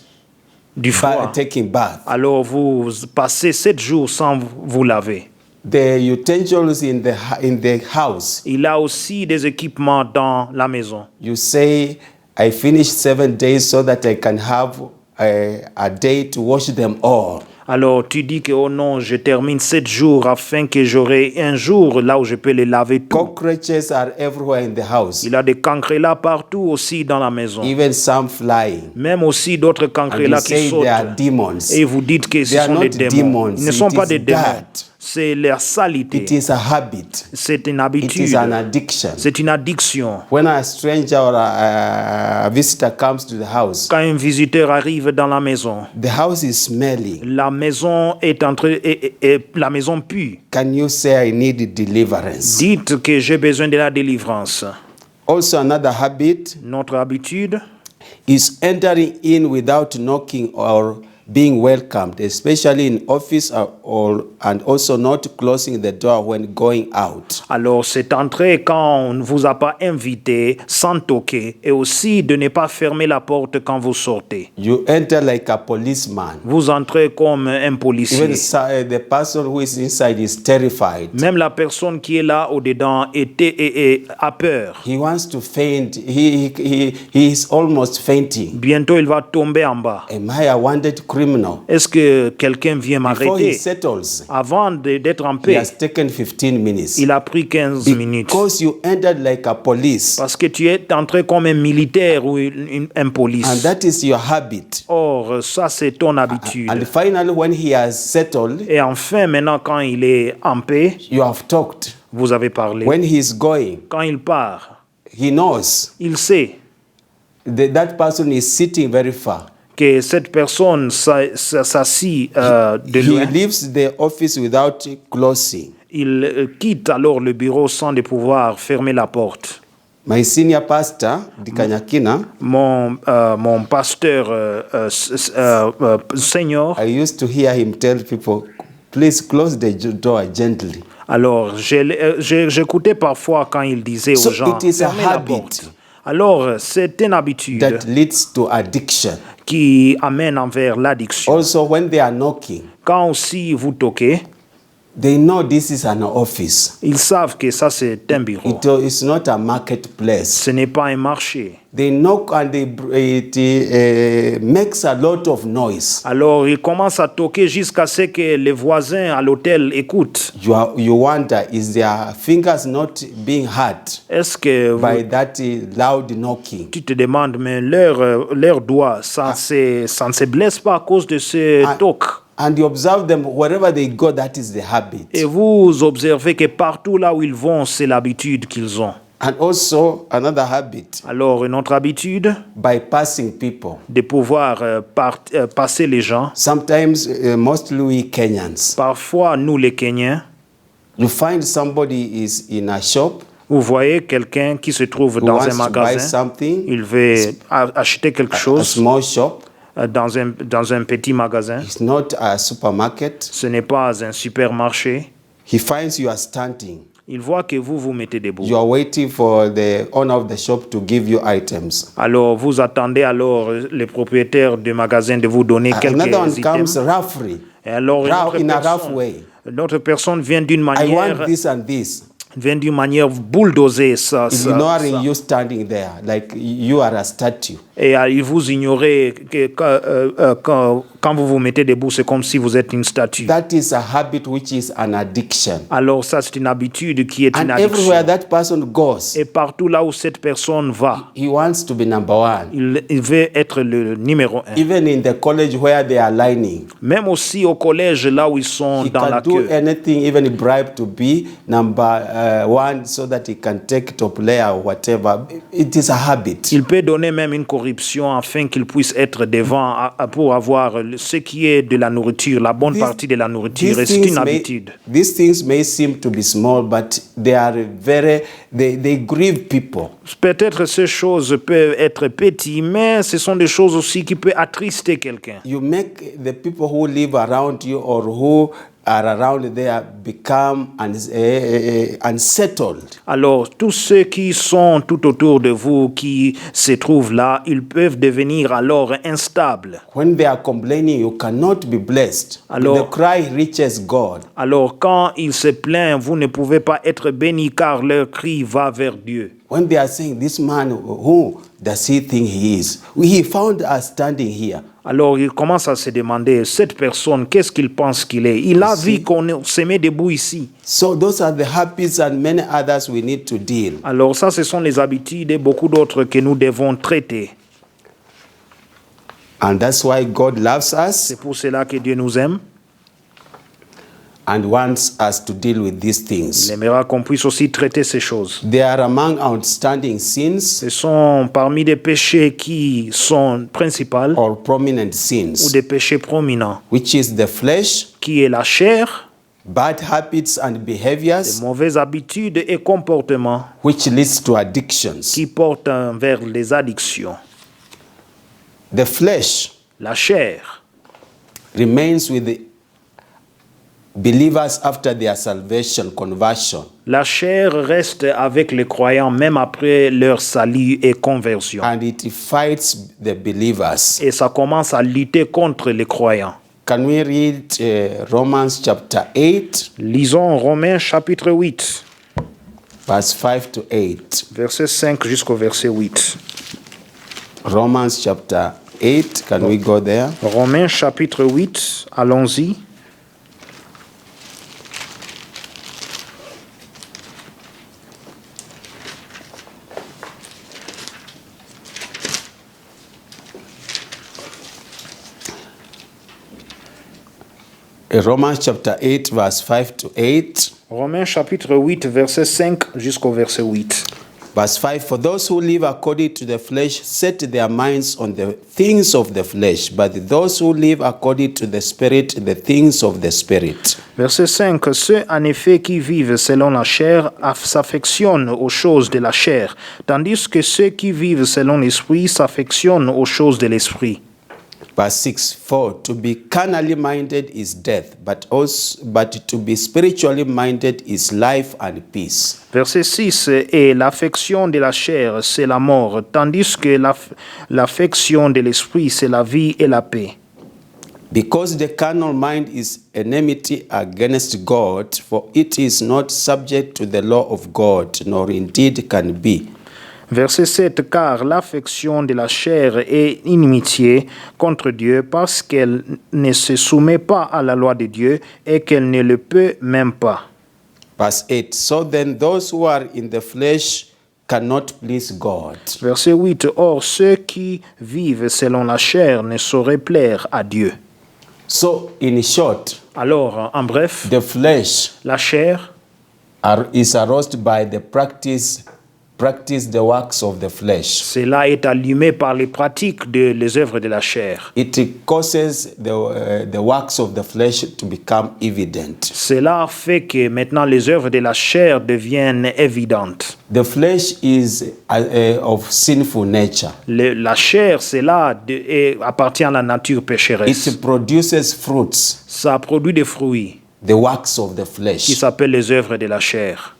du froid. taking bath. Alors, vous passez 7 jours sans vous laver. The utensils in the house, Il a aussi des équipements dans la maison. you say, I finish 7 days so that I can have a day to wash them all. Alors, tu dis que, oh non, je termine 7 jours afin que j'aurai un jour là où je peux les laver tout. Cockroaches are everywhere in the house, Il a des cancrelats partout aussi dans la maison. even some flying. Même aussi d'autres And you cancrelats qui say sautent. they are demons. Et vous dites que ce They are sont des not démons. demons, Ils ne sont it pas is des démons. that. C'est la saleté. It is a habit. C'est une It habitude. is an addiction. C'est une addiction. When a stranger or a visitor comes to the house, Quand un visiteur arrive dans la maison, the house is smelling. la maison est en train et la maison pue. Can you say I need deliverance? Dites que j'ai besoin de la délivrance. Also, another habit Notre habitude, is entering in without knocking or being welcomed, especially in office and also not closing the door when going out. alors c'est entrer quand on ne vous a pas invité sans toquer et aussi de ne pas fermer la porte quand vous sortez. You enter like a policeman. Vous entrez comme un policier. Even the person who is inside is terrified. Même la personne qui est là au-dedans a peur. He wants to faint. He is almost fainting. Bientôt, il va tomber en bas. Am I a wanted criminal? Est-ce que quelqu'un vient Before he m'arrêter? settles, Avant d'être en he paix, has taken 15 minutes. il a pris 15 minutes. Because you entered like a police, Parce que tu es entré comme un militaire ou un and police. that is your habit. Or, ça, c'est ton habitude. And finally, when he has settled, Et enfin, maintenant, quand il est en paix, you have talked. vous avez parlé. When he is going, Quand il part, he knows il sait that person is sitting very far. que cette personne s'assit de He loin. leaves the office without closing. Il quitte alors le bureau sans de pouvoir fermer la porte. My senior pastor, Dikanyakina, Mon pasteur senior, I used to hear him tell people, please close the door gently. alors j'écoutais parfois quand il disait So aux gens, it is a fermez la habit porte. Alors c'est une habitude that leads to addiction. qui amène envers l'addiction. Also, when they are knocking, quand aussi vous toquez, they know this is an office. ils savent que ça c'est un bureau. It's not a marketplace. Ce n'est pas un marché. They knock and it makes a lot of noise. Alors ils commencent à toquer jusqu'à ce que les voisins à l'hôtel écoutent. You wonder, is their fingers not being hurt Est-ce que by that loud knocking? tu te demandes, mais leurs doigts, ça ne se blesse pas à cause de ce toc? And you observe them wherever they go, that is the habit. Et vous observez que partout là où ils vont, c'est l'habitude qu'ils ont. And also another habit, Alors une autre habitude, bypassing people. de pouvoir passer les gens. Sometimes, mostly we Kenyans, Parfois, nous les Kenyans, you find somebody is in a shop, vous voyez quelqu'un qui se trouve who dans un wants to buy magasin, something, il veut acheter quelque a chose small shop. dans un petit magasin. It's not a supermarket. Ce n'est pas un supermarché. He finds you are standing. Il voit que vous vous mettez debout. You are waiting for the owner of the shop to give you items. Alors, vous attendez alors le propriétaire du magasin de vous donner quelques Another one items. comes roughly, Et alors, in a rough way. notre personne vient d'une I manière, want this and this. bulldozer ça. Ignoring you standing there like you are a statue. Et il vous ignorez quand vous vous mettez debout, c'est comme si vous êtes une statue. That is a habit which is an addiction. Alors ça, c'est une habitude qui est une And addiction. everywhere that person goes, Et partout là où cette personne va, he wants to be number one. il veut être le numéro un. Even in the college where they are lining, Même aussi au collège, là où ils sont he dans la can do queue. anything, even bribe to be number one so that he can take top layer or whatever. It is a habit. Il peut donner même une corruption afin qu'il puisse être devant pour avoir ce qui est de la nourriture, la bonne partie de la nourriture. Et c'est une habitude. These things may seem to be small, but they are they grieve people. Peut-être ces choses peuvent être petites, mais ce sont des choses aussi qui peuvent attrister quelqu'un. You make the people who live around you or who are around there become unsettled. Alors, tous ceux qui sont tout autour de vous, qui se trouvent là, ils peuvent devenir alors instables. When they are complaining, you cannot be blessed. Alors- The cry reaches God. Alors, quand ils se plaignent, vous ne pouvez pas être bénis car leur cri va vers Dieu. When they are saying, this man, who does he think he is? He found us standing here. Alors, ils commencent à se demander, cette personne, qu'est-ce qu'il pense qu'il est? Il a vu qu'on se met debout ici. So those are the habits and many others we need to deal. Alors, ça, ce sont les habitudes et beaucoup d'autres que nous devons traiter. And that's why God loves us C'est pour cela que Dieu nous aime. and wants us to deal with these Il things. aimera qu'on puisse aussi traiter ces choses. They are among outstanding sins Ce sont parmi des péchés qui sont principaux or prominent ou sins, des péchés prominents, which is the flesh, qui est la chair, bad habits and des behaviors, mauvaises habitudes et comportements which leads to addictions. qui portent vers les addictions. The flesh La chair remains with the believers after their salvation, conversion. La chair reste avec les croyants même après leur salut et conversion. And it fights the believers. Et ça commence à lutter contre les croyants. Can we read Romans chapter 8, Lisons Romains chapitre 8, verse 5 to 8? verset 5 jusqu'au verset 8. Romans chapter 8, can we go there? Romains chapitre 8, allons-y. Romans chapter 8, verse 5 to 8. Romains chapitre 8, verset 5 jusqu'au verset 8. Verse 5, for those who live according to the flesh set their minds on the things of the flesh, but those who live according to the Spirit, the things of the Spirit. Verset 5. Ceux en effet qui vivent selon la chair s'affectionnent aux choses de la chair, tandis que ceux qui vivent selon l'esprit s'affectionnent aux choses de l'esprit. Verse 6, for to be carnally minded is death, but to be spiritually minded is life and peace. Verset 6. Et l'affection de la chair, c'est la mort, tandis que l'affection de l'esprit, c'est la vie et la paix. Because the carnal mind is enmity against God, for it is not subject to the law of God, nor indeed can be. Verset 7, car l'affection de la chair est inimitié contre Dieu parce qu'elle ne se soumet pas à la loi de Dieu et qu'elle ne le peut même pas. Verse 8, so then those who are in the flesh cannot please God. Verset 8, or ceux qui vivent selon la chair ne sauraient plaire à Dieu. So in short, Alors, en bref, the flesh la chair is aroused by the practice the works of the flesh. cela est allumé par les pratiques les œuvres de la chair. It causes the works of the flesh to become evident. Cela fait que maintenant les œuvres de la chair deviennent évidentes. The flesh is of sinful nature. La chair, cela appartient à la nature pécheresse. It produces fruits, Ça produit des fruits the works of the qui flesh. s'appellent les œuvres de la chair.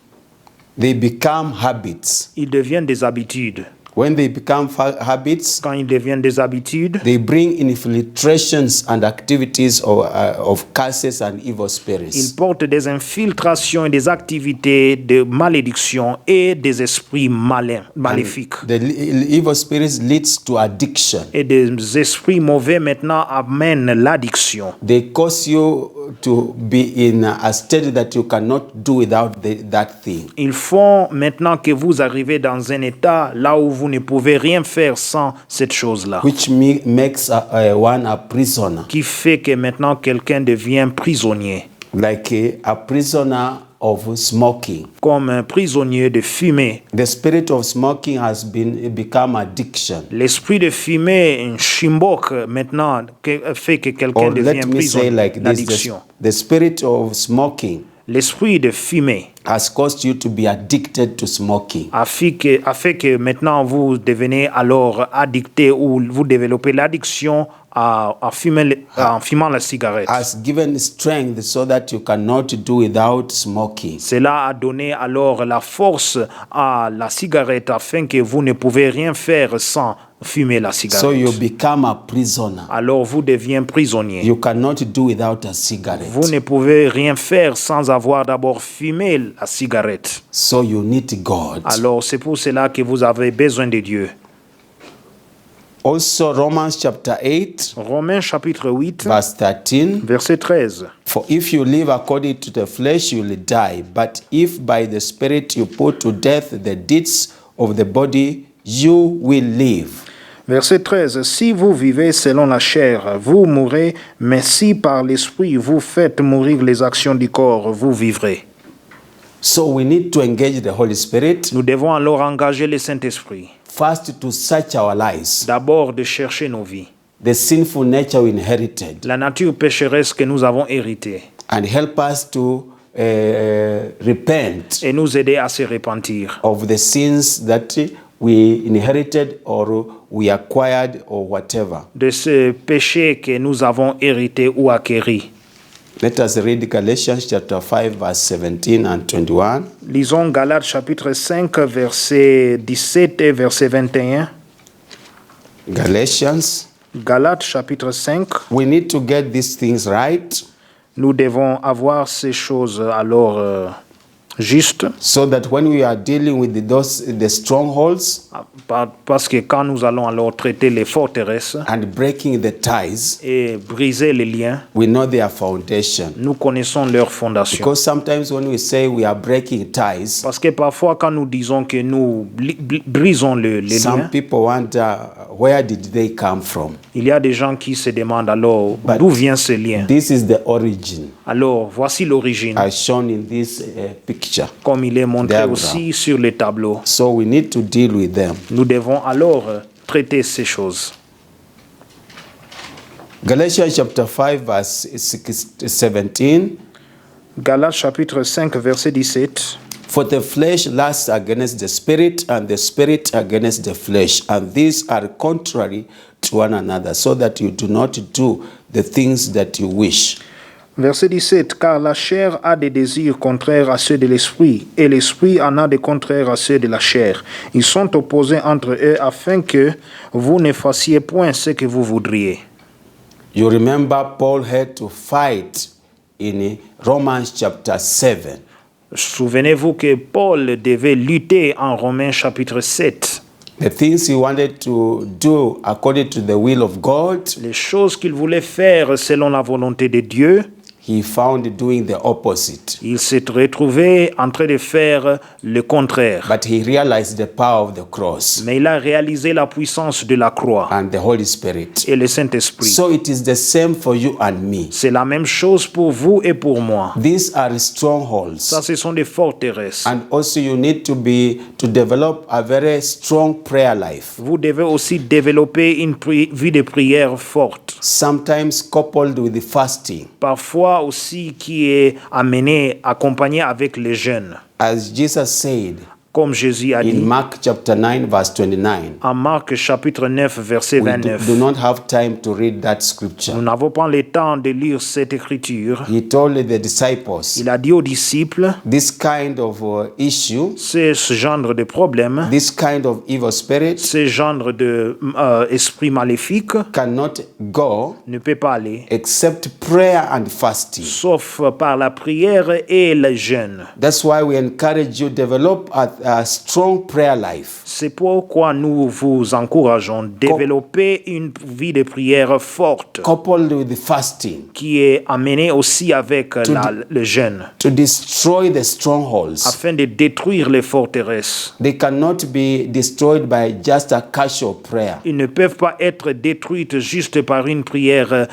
They become habits. Ils deviennent des habitudes. When they become habits, Quand ils deviennent des habitudes, they bring infiltrations and activities of curses and evil ils spirits. portent des infiltrations et des activités de malédiction et des esprits maléfiques. The evil spirits leads to addiction. Et des esprits mauvais maintenant amènent l'addiction. They cause you to be in a state that you cannot do without that thing. Ils font maintenant que vous arrivez dans un état là où vous ne pouvez rien faire sans cette chose-là. Which makes one a prisoner. Qui fait que maintenant quelqu'un devient prisonnier. Like a prisoner of smoking. Comme un prisonnier de fumée. The spirit of smoking has become addiction. L'esprit de fumée, un chimbok, maintenant fait que quelqu'un devient prisonnier d'addiction. The spirit of smoking L'esprit de fumée has caused you to be addicted to smoking. a fait que maintenant vous devenez alors addicté ou vous développez l'addiction en fumant la cigarette. Has given strength so that you cannot do without smoking. Cela a donné alors la force à la cigarette afin que vous ne pouvez rien faire sans fumer la cigarette. So you become a prisoner. Alors vous devenez prisonnier. You cannot do without a cigarette. Vous ne pouvez rien faire sans avoir d'abord fumé la cigarette. So you need God. Alors c'est pour cela que vous avez besoin de Dieu. Also Romans chapter 8, Romains chapitre 8, verse 13. verset 13. For if you live according to the flesh, you will die. But if by the Spirit you put to death the deeds of the body, you will live. Verset 13. Si vous vivez selon la chair, vous mourrez, mais si par l'esprit vous faites mourir les actions du corps, vous vivrez. So we need to engage the Holy Spirit. Nous devons alors engager le Saint-Esprit. First to search our lives. D'abord de chercher nos vies. The sinful nature we inherited. La nature pécheresse que nous avons héritée. And help us to repent. Et nous aider à se repentir. Of the sins that we inherited or we acquired or whatever. De ce péché que nous avons hérité ou acquis. Let us read Galatians chapter 5 verse 17 and 21. Lisons Galates chapitre 5 verset 17 et verset 21. Galatians. Galates chapitre 5. We need to get these things right. Nous devons avoir ces choses alors justes. So that when we are dealing with the strongholds. Parce que quand nous allons alors traiter les forteresses. And breaking the ties. Et briser les liens. We know their foundation. Nous connaissons leur fondation. Because sometimes when we say we are breaking ties. Parce que parfois quand nous disons que nous brisons les liens. Some people wonder where did they come from. Il y a des gens qui se demandent alors d'où vient ce lien. This is the origin. Alors voici l'origine. As shown in this picture. Comme il est montré aussi sur les tableaux. So we need to deal with them. Nous devons alors traiter ces choses. Galatians chapter 5 verse 17. Galates chapitre 5 verset 17. For the flesh lusts against the spirit, and the spirit against the flesh, and these are contrary to one another, so that you do not do the things that you wish. Verset 17. Car la chair a des désirs contraires à ceux de l'esprit, et l'esprit en a des contraires à ceux de la chair. Ils sont opposés entre eux afin que vous ne fassiez point ce que vous voudriez. You remember Paul had to fight in Romans chapter 7. Souvenez-vous que Paul devait lutter en Romains chapitre 7. The things he wanted to do according to the will of God, Les choses qu'il voulait faire selon la volonté de Dieu, he found doing the opposite. il s'est retrouvé en train de faire le contraire. But he realized the power of the cross Mais il a réalisé la puissance de la croix and the Holy Spirit. et le Saint-Esprit. So it is the same for you and me. C'est la même chose pour vous et pour moi. These are strongholds. Ça, ce sont des forteresses. And also you need to develop a very strong prayer life. Vous devez aussi développer une vie de prière forte. Sometimes coupled with the fasting. Parfois aussi qui est accompagné avec les jeûnes. As Jesus said Comme Jésus a in dit Mark chapter 9 verse 29. en Marc chapitre 9 verset We 29. do not have time to read that scripture. Nous n'avons pas le temps de lire cette écriture. He told the disciples, Il a dit aux disciples, this kind of issue, c'est ce genre de problème, this kind of evil spirit ce genre de esprit maléfique cannot go ne peut pas aller, except prayer and fasting. sauf par la prière et le jeûne. That's why we encourage you to develop a strong prayer life. C'est pourquoi nous vous encourageons à développer une vie de prière forte Coupled with the fasting qui est amenée aussi avec le jeûne to destroy the strongholds. afin de détruire les forteresses. They cannot be destroyed by just a casual prayer. Ils ne peuvent pas être détruites juste par une prière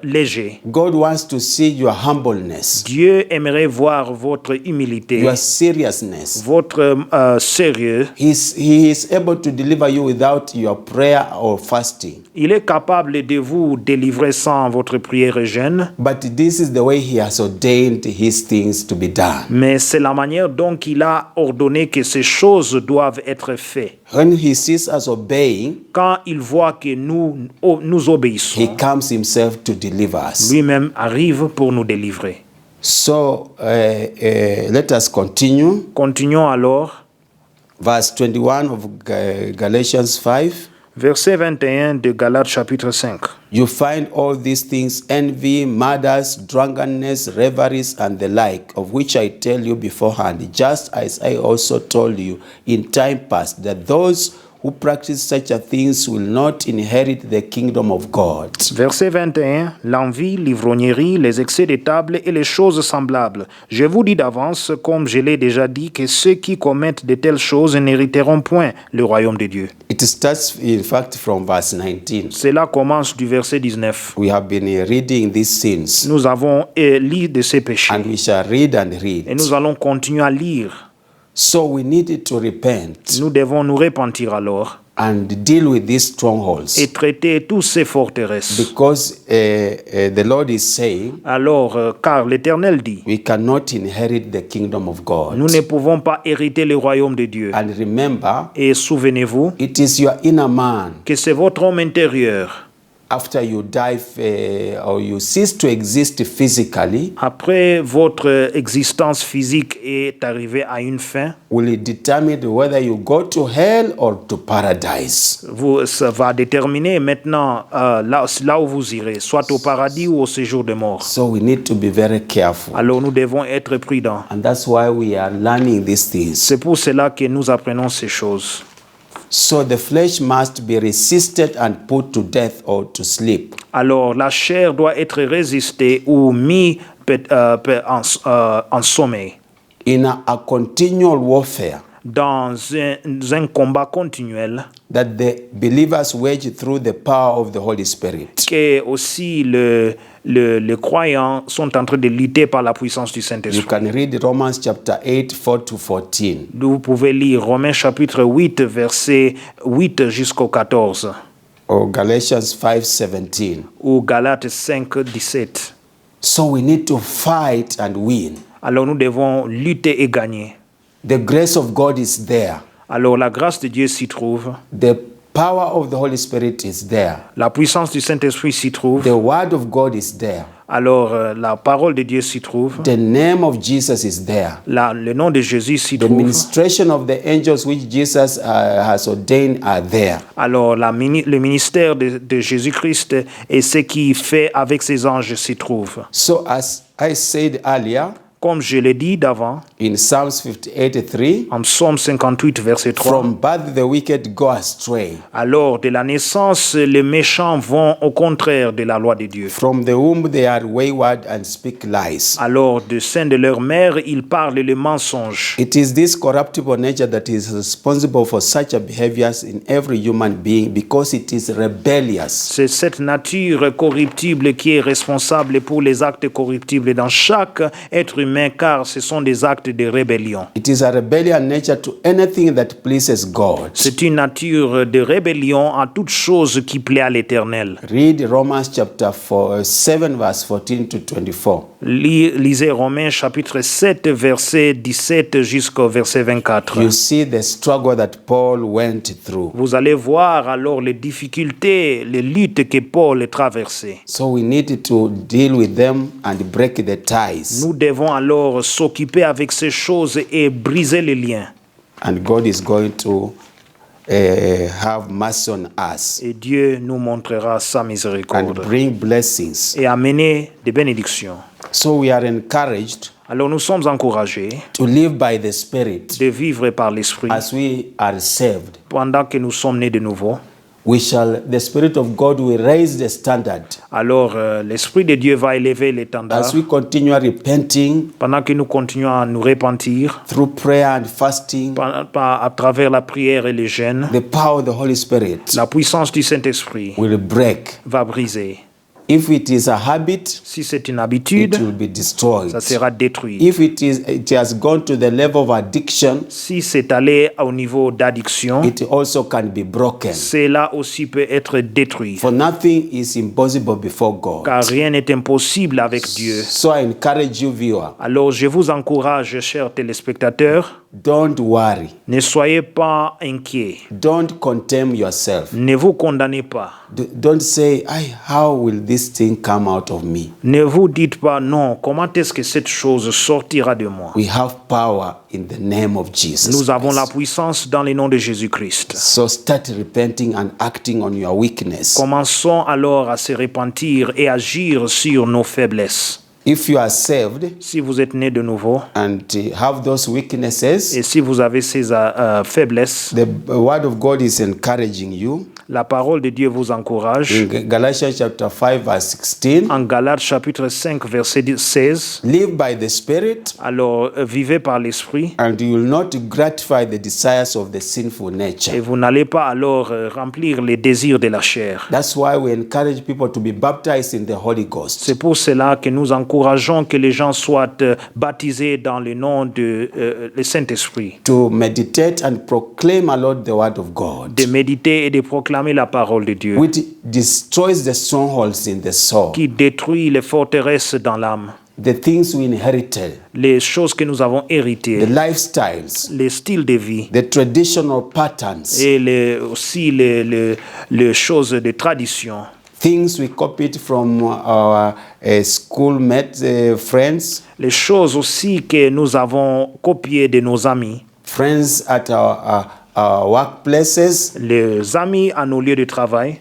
légère. God wants to see your humbleness, Dieu aimerait voir votre humilité, your seriousness. votre sérieux. He is able to deliver you without your prayer or fasting. Il est capable de vous délivrer sans votre prière et jeûne, But this is the way he has ordained his things to be done. mais c'est la manière dont il a ordonné que ces choses doivent être faites. When he sees us obeying, Quand il voit que nous obéissons, he comes himself to deliver us. lui-même arrive pour nous délivrer. So let us continue. Continuons alors. Verse 21 of Galatians 5. Verset 21 de Galates chapitre 5. You find all these things: envy, murders, drunkenness, revelries, and the like, of which I tell you beforehand, just as I also told you in time past, that those who practice such a things will not inherit the kingdom of God. Verset 21. L'envie, l'ivrognerie, les excès de table et les choses semblables. Je vous dis d'avance, comme je l'ai déjà dit, que ceux qui commettent de telles choses n'hériteront point le royaume de Dieu. It starts, in fact, from verse 19. Cela commence du verset 19. We have been reading these sins, Nous avons lu de ces péchés and we shall read and et read. nous allons continuer à lire. So we needed to repent Nous devons nous repentir alors and deal with these strongholds, et traiter tous ces forteresses. because the Lord is saying Alors, car l'Éternel dit, we cannot inherit the kingdom of God. nous ne pouvons pas hériter le royaume de Dieu. And remember, Et souvenez-vous it is your inner man. que c'est votre homme intérieur. After you die or you cease to exist physically, Après votre existence physique est arrivée à une fin, will determine whether you go to hell or to paradise. ça va déterminer maintenant là où vous irez, soit au paradis ou au séjour de mort. So we need to be very careful. Alors nous devons être prudents. And that's why we are learning these things. C'est pour cela que nous apprenons ces choses. So the flesh must be resisted and put to death or to sleep. Alors la chair doit être résistée ou mise en sommeil In a continual warfare dans un combat continuel that the believers wage through the power of the Holy Spirit. que aussi les croyants sont en train de lutter par la puissance du You Saint-Esprit. can read Romans chapter 8, 4 to 14. Vous pouvez lire Romains chapitre 8, verset 8 jusqu'au 14, Or Galatians 5, 17. ou Galates 5, 17. So we need to fight and win. Alors nous devons lutter et gagner. The grace of God is there. Alors la grâce de Dieu s'y trouve, The power of the Holy Spirit is there. la puissance du Saint-Esprit s'y trouve, The word of God is there. Alors, la parole de Dieu s'y trouve. The name of Jesus is there. Le nom de Jésus s'y The trouve. ministration of the angels which Jesus has ordained are there. Alors, le ministère de Jésus-Christ et ce qu'il fait avec ses anges s'y trouve. So as I said earlier, Comme je l'ai dit d'avant, in Psalms 58:3, en Psaume 58, verset 3, from birth the wicked go astray. alors de la naissance, les méchants vont au contraire de la loi de Dieu. From the womb they are wayward and speak lies. Alors, du sein de leur mère, ils parlent le mensonge. It is this corruptible nature that is responsible for such a behaviors in every human being because it is rebellious. C'est cette nature corruptible qui est responsable pour les actes corruptibles dans chaque être humain, car ce sont des actes de rébellion. It is a rebellion nature to anything that pleases God. C'est une nature de rébellion à toute chose qui plaît à l'Éternel. Read Romans chapter 7 verse 14 to 24. Lisez Romains chapitre 7, verset 17 jusqu'au verset 24. You see the struggle that Paul went through. Vous allez voir alors les difficultés, les luttes que Paul traversait. So we need to deal with them and break the ties. Nous devons alors s'occuper avec ces choses et briser les liens. And God is going to have mercy on us Et Dieu nous montrera sa and miséricorde bring blessings. et amener des bénédictions. So we are encouraged Alors nous sommes encouragés to live by the Spirit de vivre par l'Esprit as we are saved. pendant que nous sommes nés de nouveau. The Spirit of God will raise the standard Alors l'Esprit de Dieu va élever l'étendard as we continue repenting pendant que nous continuons à nous repentir through prayer and fasting. à travers la prière et le jeûne. The power of the Holy Spirit La puissance du Saint-Esprit will break. va briser. If it is a habit, Si c'est une it habitude, will be destroyed. ça sera détruit. If it has gone to the level of addiction, Si c'est allé au niveau d'addiction, it also can be broken. cela aussi peut être détruit. For nothing is impossible before God. Car rien n'est impossible avec Dieu. So I encourage you, viewer, Alors je vous encourage, chers téléspectateurs, don't worry. ne soyez pas inquiets. Don't condemn yourself. Ne vous condamnez pas. Don't say, how will this thing come out of me? Ne vous dites pas non, comment est-ce que cette chose sortira de moi? We have power in the name of Jesus Nous avons la Christ. puissance dans le nom de Jésus-Christ. So start repenting and acting on your weakness. Commençons alors à se repentir et agir sur nos faiblesses. If you are saved Si vous êtes né de nouveau and have those weaknesses, et si vous avez ces faiblesses, the word of God is encouraging you. la parole de Dieu vous encourage. In Galatians chapter 5 verse 16, En Galates chapitre 5 verset 16, live by the Spirit alors vivez par l'Esprit and you will not gratify the desires of the sinful et nature. vous n'allez pas alors remplir les désirs de la chair. That's why we encourage people to be baptized in the Holy Ghost. C'est pour cela que nous encourageons que les gens soient baptisés dans le nom de le Saint-Esprit, To meditate and proclaim aloud the word of God, de méditer et de proclamer la parole de Dieu, which destroys the strongholds in the soul, qui détruit les forteresses dans l'âme, the things we inherited, les choses que nous avons the héritées, lifestyles, les styles de vie the traditional patterns, et aussi les choses de tradition, things we copied from our schoolmates, friends, les choses aussi que nous avons copiées de nos amis, friends at our workplaces. les amis à nos lieux de travail.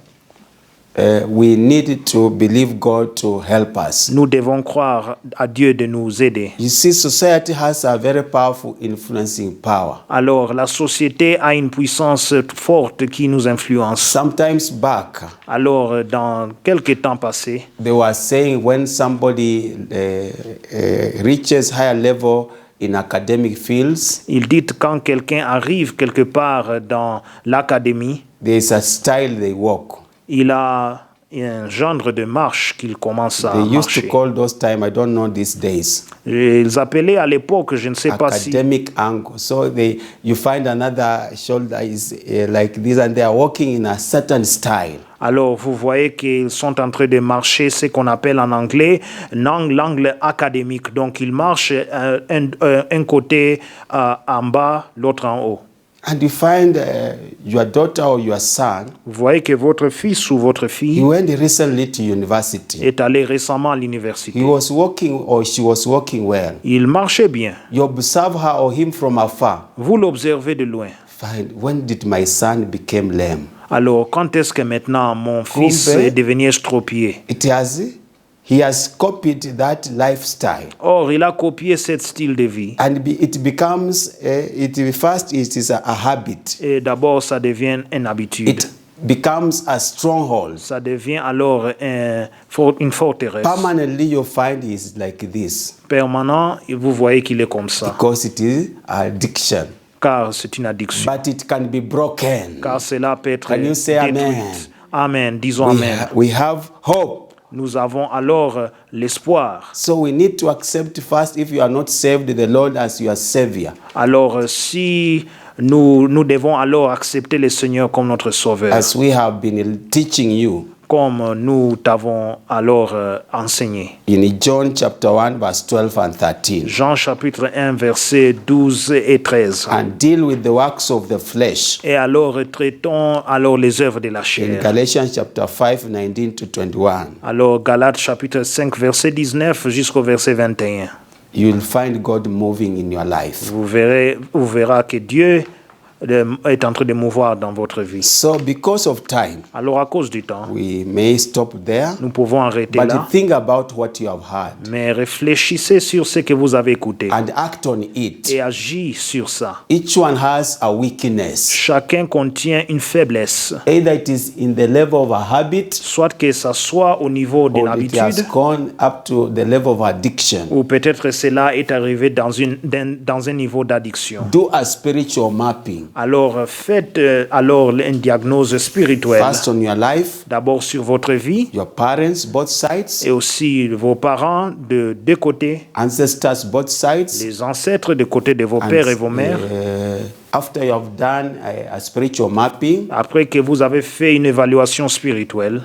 We need to believe God to help us. Nous devons croire à Dieu de nous aider. You see, society has a very powerful influencing power. Alors, la société a une puissance forte qui nous influence. Sometimes back, Alors, dans quelques temps passés, they were saying when somebody reaches higher level in academic fields, il dit quand quelqu'un arrive quelque part dans l'académie, there is a style they walk. il a un genre de marche qu'il commence à They used to marcher. call those time, I don't know these days, Ils appelaient à l'époque, je ne sais pas si... academic angle. So you find another shoulder is like this, and they are walking in a certain style. Alors, vous voyez qu'ils sont en train de marcher ce qu'on appelle en anglais l'angle académique. Donc, ils marchent un côté en bas, l'autre en haut. and you find your daughter or your son, vous voyez que votre fils ou votre he fille went recently to university. est allé récemment à l'université. He was walking or she was walking well. Il marchait bien. You observe her or him from afar. Vous l'observez de loin. Find, when did my son become lame? Alors, quand est-ce que maintenant mon fils Kumbe. est devenu estropié? He has copied that lifestyle. Or, il a copié ce style de vie. And it becomes, first it is a habit. Et d'abord, ça devient une habitude. It becomes a stronghold. Ça devient alors une forteresse. Permanently you find is like this. Permanent, et vous voyez qu'il est comme ça. Because it is addiction. Car c'est une addiction. But it can be broken. Car cela peut être Can you say détruit. amen? Amen. Disons amen. We have hope. Nous avons alors l'espoir. So we need to accept first, if you are not saved, the Lord as your Savior. Alors, si nous devons alors accepter le Seigneur comme notre Sauveur, As we have been teaching you comme nous t'avons alors enseigné. in John chapter 1, verse 12 and 13. Jean chapitre 1, versets 12 et 13. And deal with the works of the flesh. Et alors, traitons alors les œuvres de la In chair. Galatians chapter 5, 19 to 21. Alors, Galates chapitre 5, verset 19 jusqu'au verset 21. You will find God moving in your life. Vous verrez que Dieu est en train de mouvoir dans votre vie. So because of time, Alors, à cause du temps, we may stop there. nous pouvons arrêter But là. think about what you have heard Mais réfléchissez sur ce que vous avez écouté and act on it. et agissez sur ça. Each one has a weakness. Chacun contient une faiblesse, Either it is in the level of a habit soit que ça soit au niveau de or it has l'habitude, gone up to the level of addiction. ou peut-être cela est arrivé dans un niveau d'addiction. Do a spiritual mapping. Alors faites alors une diagnose spirituelle, First on your life, d'abord sur votre vie your parents, both sides, et aussi vos parents de deux côtés, ancestors, both sides. les ancêtres de côté de vos pères et vos mères. After you have done a spiritual mapping, Après que vous avez fait une évaluation spirituelle,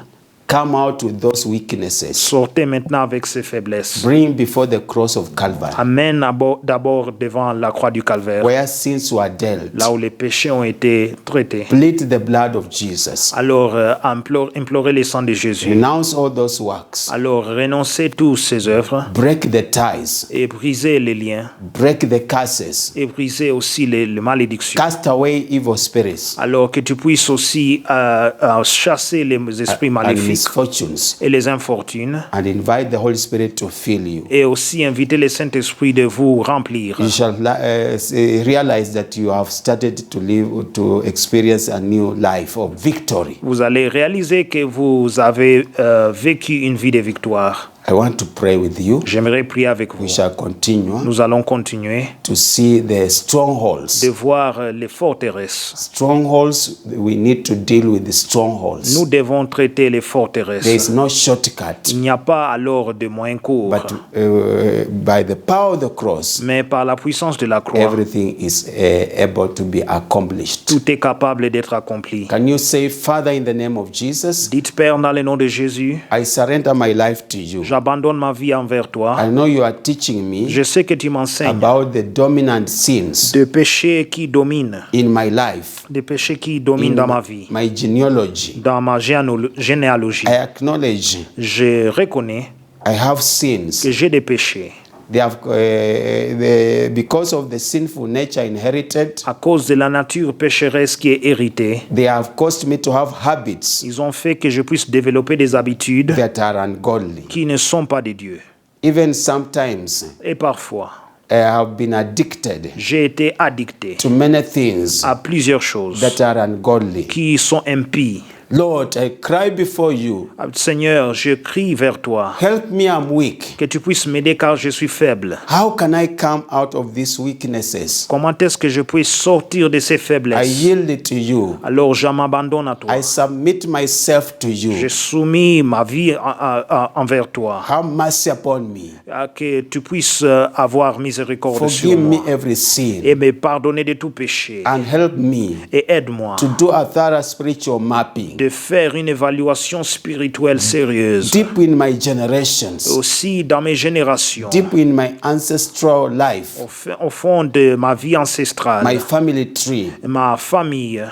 come out with those weaknesses. sortez maintenant avec ces faiblesses. Bring before the cross of Calvary, Amène d'abord devant la croix du calvaire, where sins were dealt. là où les péchés ont été traités. Plead the blood of Jesus. Alors implorez le sang de Jésus. Renounce all those works. Alors renoncez tous ces œuvres Break the ties. et brisez les liens Break the curses. et brisez aussi les malédictions. Cast away evil spirits Alors que tu puisses aussi chasser les esprits and maléfiques misfortunes, et les infortunes, and invite the Holy Spirit to fill you. et aussi inviter le Saint-Esprit de vous remplir. You shall realize that you have started to experience a new life of victory. Vous allez réaliser que vous avez vécu une vie de victoire. I want to pray with you. J'aimerais prier avec vous. We shall continue Nous allons continuer to see the strongholds. de voir les forteresses. Strongholds, we need to deal with the strongholds. Nous devons traiter les There is forteresses. no shortcut, Il n'y a pas alors de moyen court, but by the power of the cross, mais par la puissance de la croix, everything is able to be accomplished. tout est capable d'être accompli. Can you say, Father, in the name of Jesus, Dites, Père, dans le nom de Jésus, I surrender my life to you. j'abandonne ma vie envers toi. I know you are teaching me Je sais que tu m'enseignes about the dominant sins de péchés qui dominent, in my life, des péchés qui dominent dans ma vie, my genealogy. dans ma généalogie. I acknowledge Je reconnais I have sins. que j'ai des péchés. They have, because of the sinful nature inherited, À cause de la nature pécheresse qui est héritée, they have caused me to have habits ils ont fait que je puisse développer des habitudes that are ungodly. qui ne sont pas de Dieu. Even sometimes, Et parfois, I have been addicted j'ai été addicté to many things à plusieurs choses that are ungodly. qui sont impies. Lord, I cry before you. Seigneur, je crie vers toi, Help me, I'm weak. que tu puisses m'aider car je suis faible. How can I come out of these weaknesses? Comment est-ce que je puisse sortir de ces I faiblesses? yield it to you. Alors je m'abandonne à toi. I submit myself to J'ai you. soumis ma vie envers toi. Have mercy upon me. Que tu puisses avoir miséricorde sur Forgive me moi every sin. et me pardonner de tout péché. And help me Et aide-moi to do a thorough spiritual mapping de faire une évaluation spirituelle sérieuse. deep in my generations, Aussi dans mes générations, deep in my ancestral life, au fond de ma vie ancestrale, my family tree. ma famille,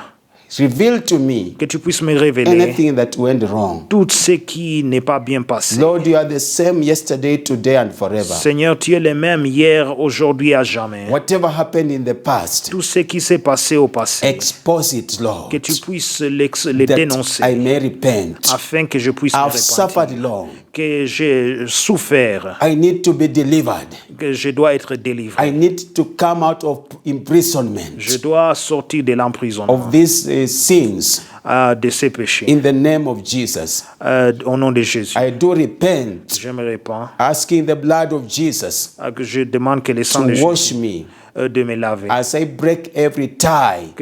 Reveal to me que tu puisses me révéler anything that went wrong. tout ce qui n'est pas bien passé. Lord, you are the same yesterday, today, and forever. Seigneur, tu es le même hier, aujourd'hui, à jamais. Whatever happened in the past, Tout ce qui s'est passé au passé, expose it, Lord, que tu puisses les that dénoncer, I may repent. afin que je puisse me I've suffered repentir, long. que j'ai souffert, I need to be delivered. que je dois être délivré. I need to come out of imprisonment Je dois sortir de l'emprisonnement, of these sins de ces péchés. in the name of Jesus. Au nom de Jésus, I do repent, je me répands, asking the blood of Jesus que je demande que le sang de to wash Jésus me de me laver, as I break every tie,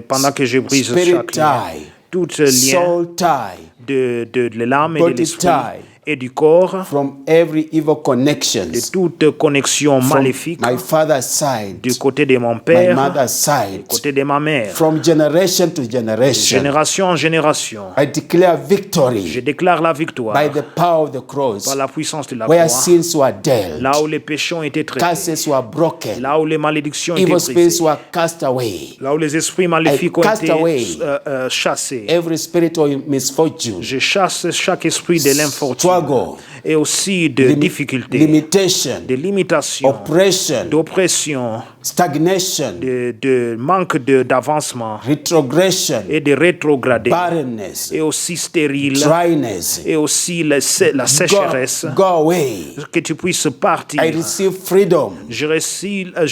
pendant que je brise spirit chaque lien, tie, tout lien soul tie, de l'âme et de body l'esprit tie, et du corps, from every evil de connections, toute connexion from maléfique my father's side, du côté de mon my père, mother's du side, côté de ma mère, from generation to generation. génération en génération. I declare Je victory déclare la victoire by the power of the cross, par la puissance de la where croix, sins were dealt, là où les péchés ont été traités, curses were broken, là où les malédictions ont été evil spirits brisées, were cast away, là où les esprits maléfiques ont cast été away chassés. every spirit of misfortune, Je chasse chaque esprit de l'infortune struggle, et aussi de difficultés, limitation, de limitations, oppression, d'oppression, stagnation, de manque d'avancement retrogression, et de rétrogradé, barrenness, et aussi stérile, dryness. et aussi la sécheresse, Go away. que tu puisses partir. I receive freedom Je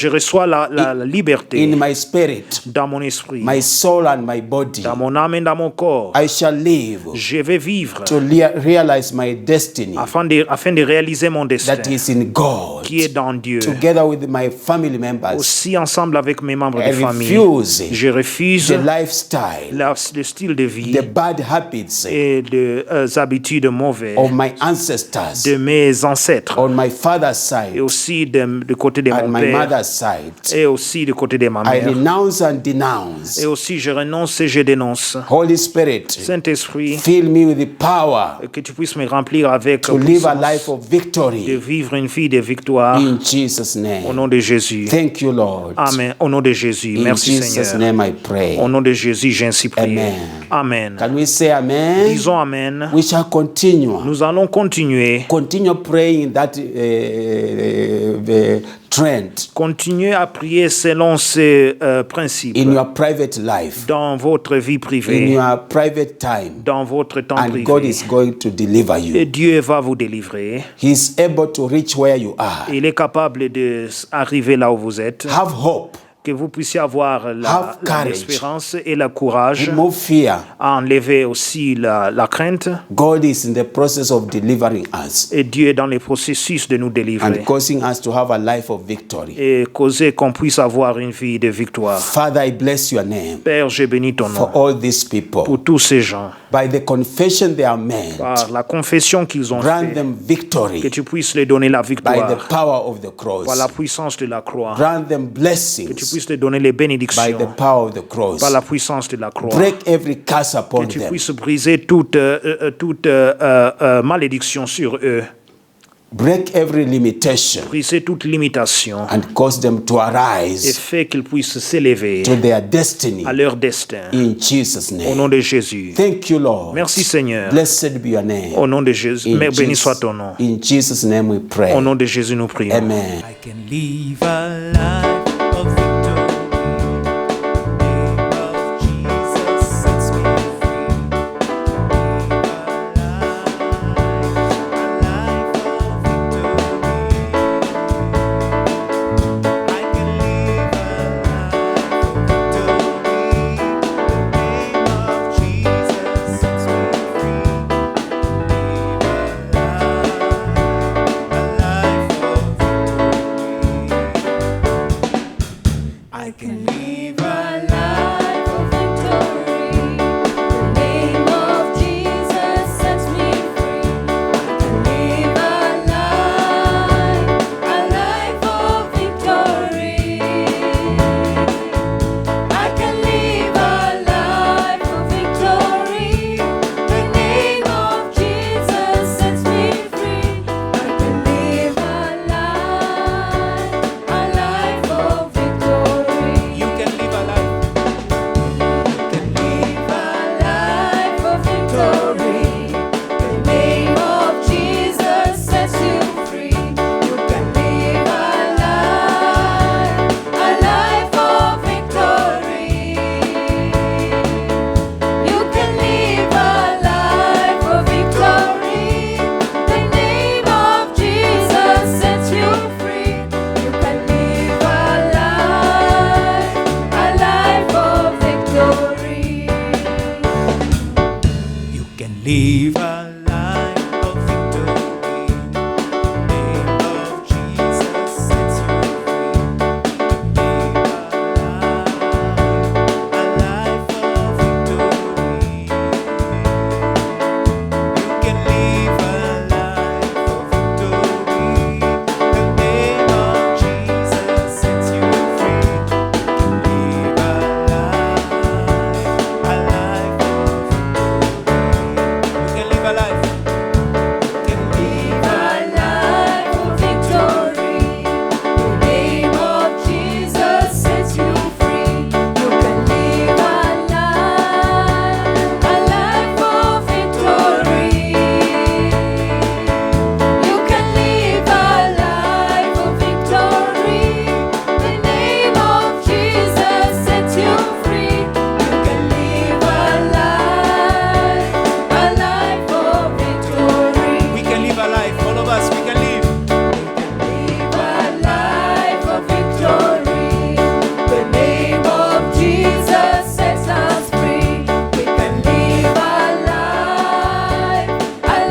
reçois la liberté in my spirit, dans mon esprit, my soul, and my body. dans mon âme et dans mon corps. I shall live Je vais vivre to realize my destiny afin de réaliser mon destin that is in God, qui est dans Dieu. together with my family members. Aussi ensemble avec mes membres I de famille, refuse je refuse the lifestyle, le style de vie the bad habits et les habitudes mauvaises of my ancestors de mes ancêtres, on my father's et side aussi du côté de and mon my père, mother's side. et aussi du côté de ma I mère. renounce and denounce. Et aussi je renonce et je dénonce. Holy Spirit, Saint-Esprit, fill me with the power que tu puisses me remplir avec to live a puissance life of de victory vivre une vie de victoire in Jesus' au name. nom de Jésus. Thank you, Lord. Amen. Au nom de Jésus. In Merci Jesus' Seigneur. name I pray. Au nom de Jésus, j'ai ainsi prié. Amen. Amen. Can we say amen? Disons Amen. We shall continue. Nous allons continuer. Continue praying that the trend Continuez à prier selon ces principes in your private life, dans votre vie in privée, your private time, dans votre temps and God privé. is going to deliver Et you. Dieu va vous délivrer. He's able to reach where you are. Il est capable d'arriver là où vous êtes. Have hope. Que vous puissiez avoir Have courage. l'espérance et le courage Remove fear. à enlever aussi la crainte. God is in the process of delivering us Et Dieu est dans le processus de nous and délivrer causing us to have a life of victory. et causer qu'on puisse avoir une vie de victoire. Father, I bless your name Père, je bénis ton for nom all these people. pour tous ces gens. By the confession they are made, Par la confession qu'ils ont grant faite, them que victory tu puisses leur donner la by the victoire power of the par cross. la puissance de la croix. Grant them Que tu blessings puisses leur donner les by the bénédictions power of the cross. par la puissance de la croix. Break every curse Que upon tu them. puisses briser toute malédiction sur eux. Break every limitation Briser toute limitation and cause them to et arise fait qu'ils puissent s'élever to their destiny à leur destin. in Jesus' Au nom name. de Jésus. Thank you, Lord. Merci Seigneur. Blessed be your name. Au nom de Jésus. In Béni soit ton nom. In Jesus' name we pray. Au nom de Jésus, nous prions. Amen. I can live a life of victory. The name of Jesus sets me free. Live a life of victory. I can live a life of victory. The name of Jesus sets me free. Live a life of victory. live a life of victory. The name of Jesus sets you free. Live a life of victory. You can live a life of victory. The name of Jesus sets you free. Live a life of victory. You can live a life. You can live a life of victory. The name of Jesus sets you free. You can live a life of victory. You can live a life of victory. The name of Jesus sets you free. You can live a life of victory. We can live a life, all of us, we can live. Live a life of victory. The name of Jesus sets us free. We can live a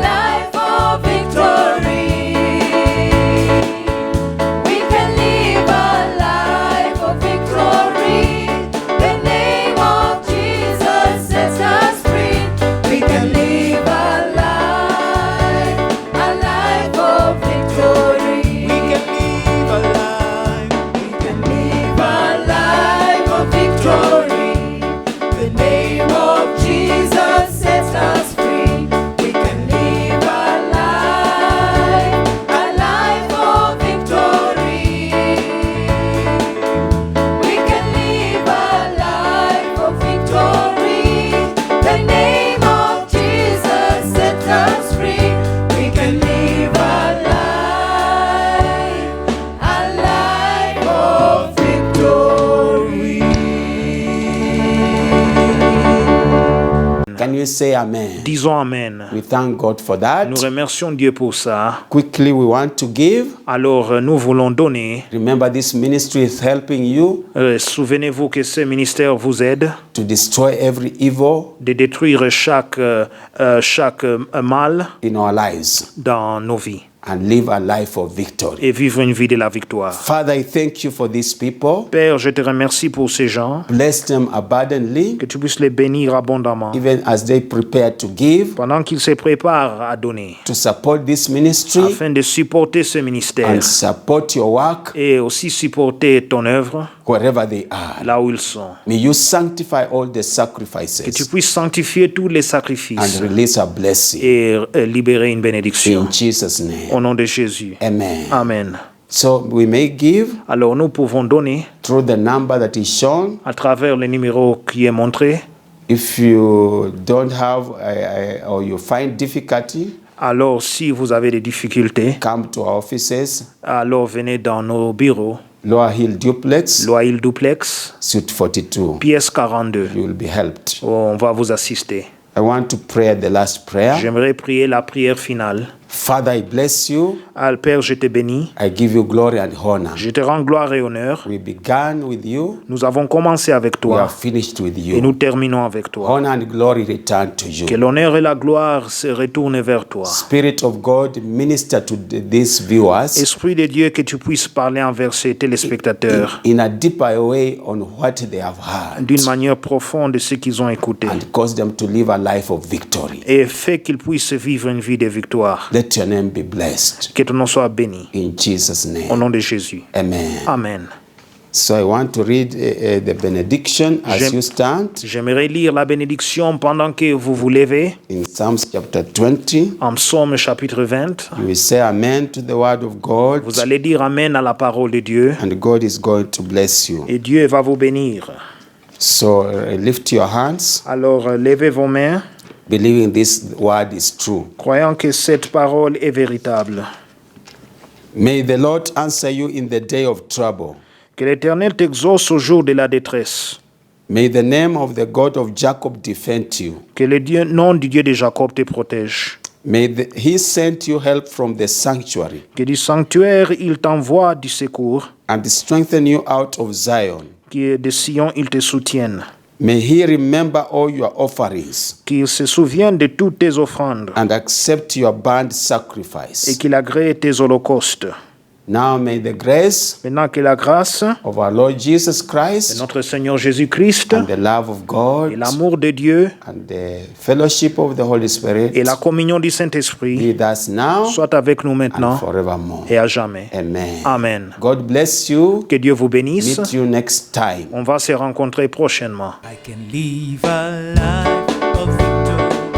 life of victory. We can live a life of victory. The name of Jesus sets us free. We can live a life of victory. We can live a life. We can live a life of victory. The name of Jesus sets us free. We can live a life of victory. We can live a life of victory. The name of Jesus sets us free. We can live a life of victory. Can you say amen? Disons Amen. We thank God for that. Nous remercions Dieu pour ça. Quickly, we want to give. Alors, nous voulons donner. Remember, this ministry is helping you Souvenez-vous que ce ministère vous aide to destroy every evil de détruire chaque mal in our lives dans nos vies and live a life of victory. et vivre une vie de la victoire. Father, I thank you for these people. Père, je te remercie pour ces gens, Bless them abundantly, que tu puisses les bénir abondamment even as they prepare to give, pendant qu'ils se préparent à donner, to support this ministry afin de supporter ce ministère and support your work et aussi supporter ton œuvre wherever they are. là où ils sont. May you sanctify all the Que tu sacrifices puisses sanctifier tous les and sacrifices release a blessing. et libérer une bénédiction. In Jesus' name. Au nom de Jésus. Amen. Amen. So we may give Alors nous pouvons donner through the number that is shown. à travers le numéro qui est montré. If you don't have or you find difficulty, Alors si vous avez des difficultés, come to our offices, alors venez dans nos bureaux. Lower Hill Duplex, Loisel Duplex, Suite 42. pièce 42. You will be helped. On va vous assister. I want to pray the last prayer. J'aimerais prier la prière finale. Father, I bless you. Ah, Père, je te bénis. I give you glory and honor. Je te rends gloire et honneur. We began with you. Nous avons commencé avec We toi are finished with et nous you. terminons avec toi. Honor and glory return to Que you. l'honneur et la gloire se retournent vers toi. Spirit of God, minister to these viewers Esprit de Dieu, que tu puisses parler envers ces téléspectateurs in a deeper way on what they have heard d'une manière profonde de ce qu'ils ont écouté and cause them to live a life of victory. et fais qu'ils puissent vivre une vie de victoire. Let your name be blessed. Que ton nom soit béni. In Jesus' Au name. nom de Jésus. Amen. Amen. So I want to read the benediction as J'aime- you stand J'aimerais lire la bénédiction pendant que vous vous levez. in Psalms chapter 20. En Psaume chapitre 20, You will say amen to the word of God, vous allez dire Amen à la parole de Dieu and God is going to bless you. et Dieu va vous bénir. So lift your hands, Alors levez vos mains, believing this word is true. croyant que cette parole est véritable. May the Lord answer you in the day of trouble. Que l'Éternel t'exauce au jour de la détresse. May the name of the God of Jacob defend you. Que le nom du Dieu de Jacob te protège. He send you help from the sanctuary Que du sanctuaire, il t'envoie du secours. and strengthen you out of Zion. Que de Sion, il te soutienne. May He remember all your offerings qu'il se souvienne de toutes tes offrandes and accept your burnt et sacrifice. qu'il agrée tes holocaustes. Now may the grace Maintenant que la grâce of our Lord Jesus de Christ notre Seigneur Jésus-Christ and the love of et God l'amour de Dieu and the fellowship of the Holy Spirit et la communion du Saint-Esprit be with us now soient avec nous and maintenant forevermore. et à jamais. Amen. Amen. God bless you. Que Dieu vous bénisse. Meet you next time. On va se rencontrer prochainement. I can live a life of victory.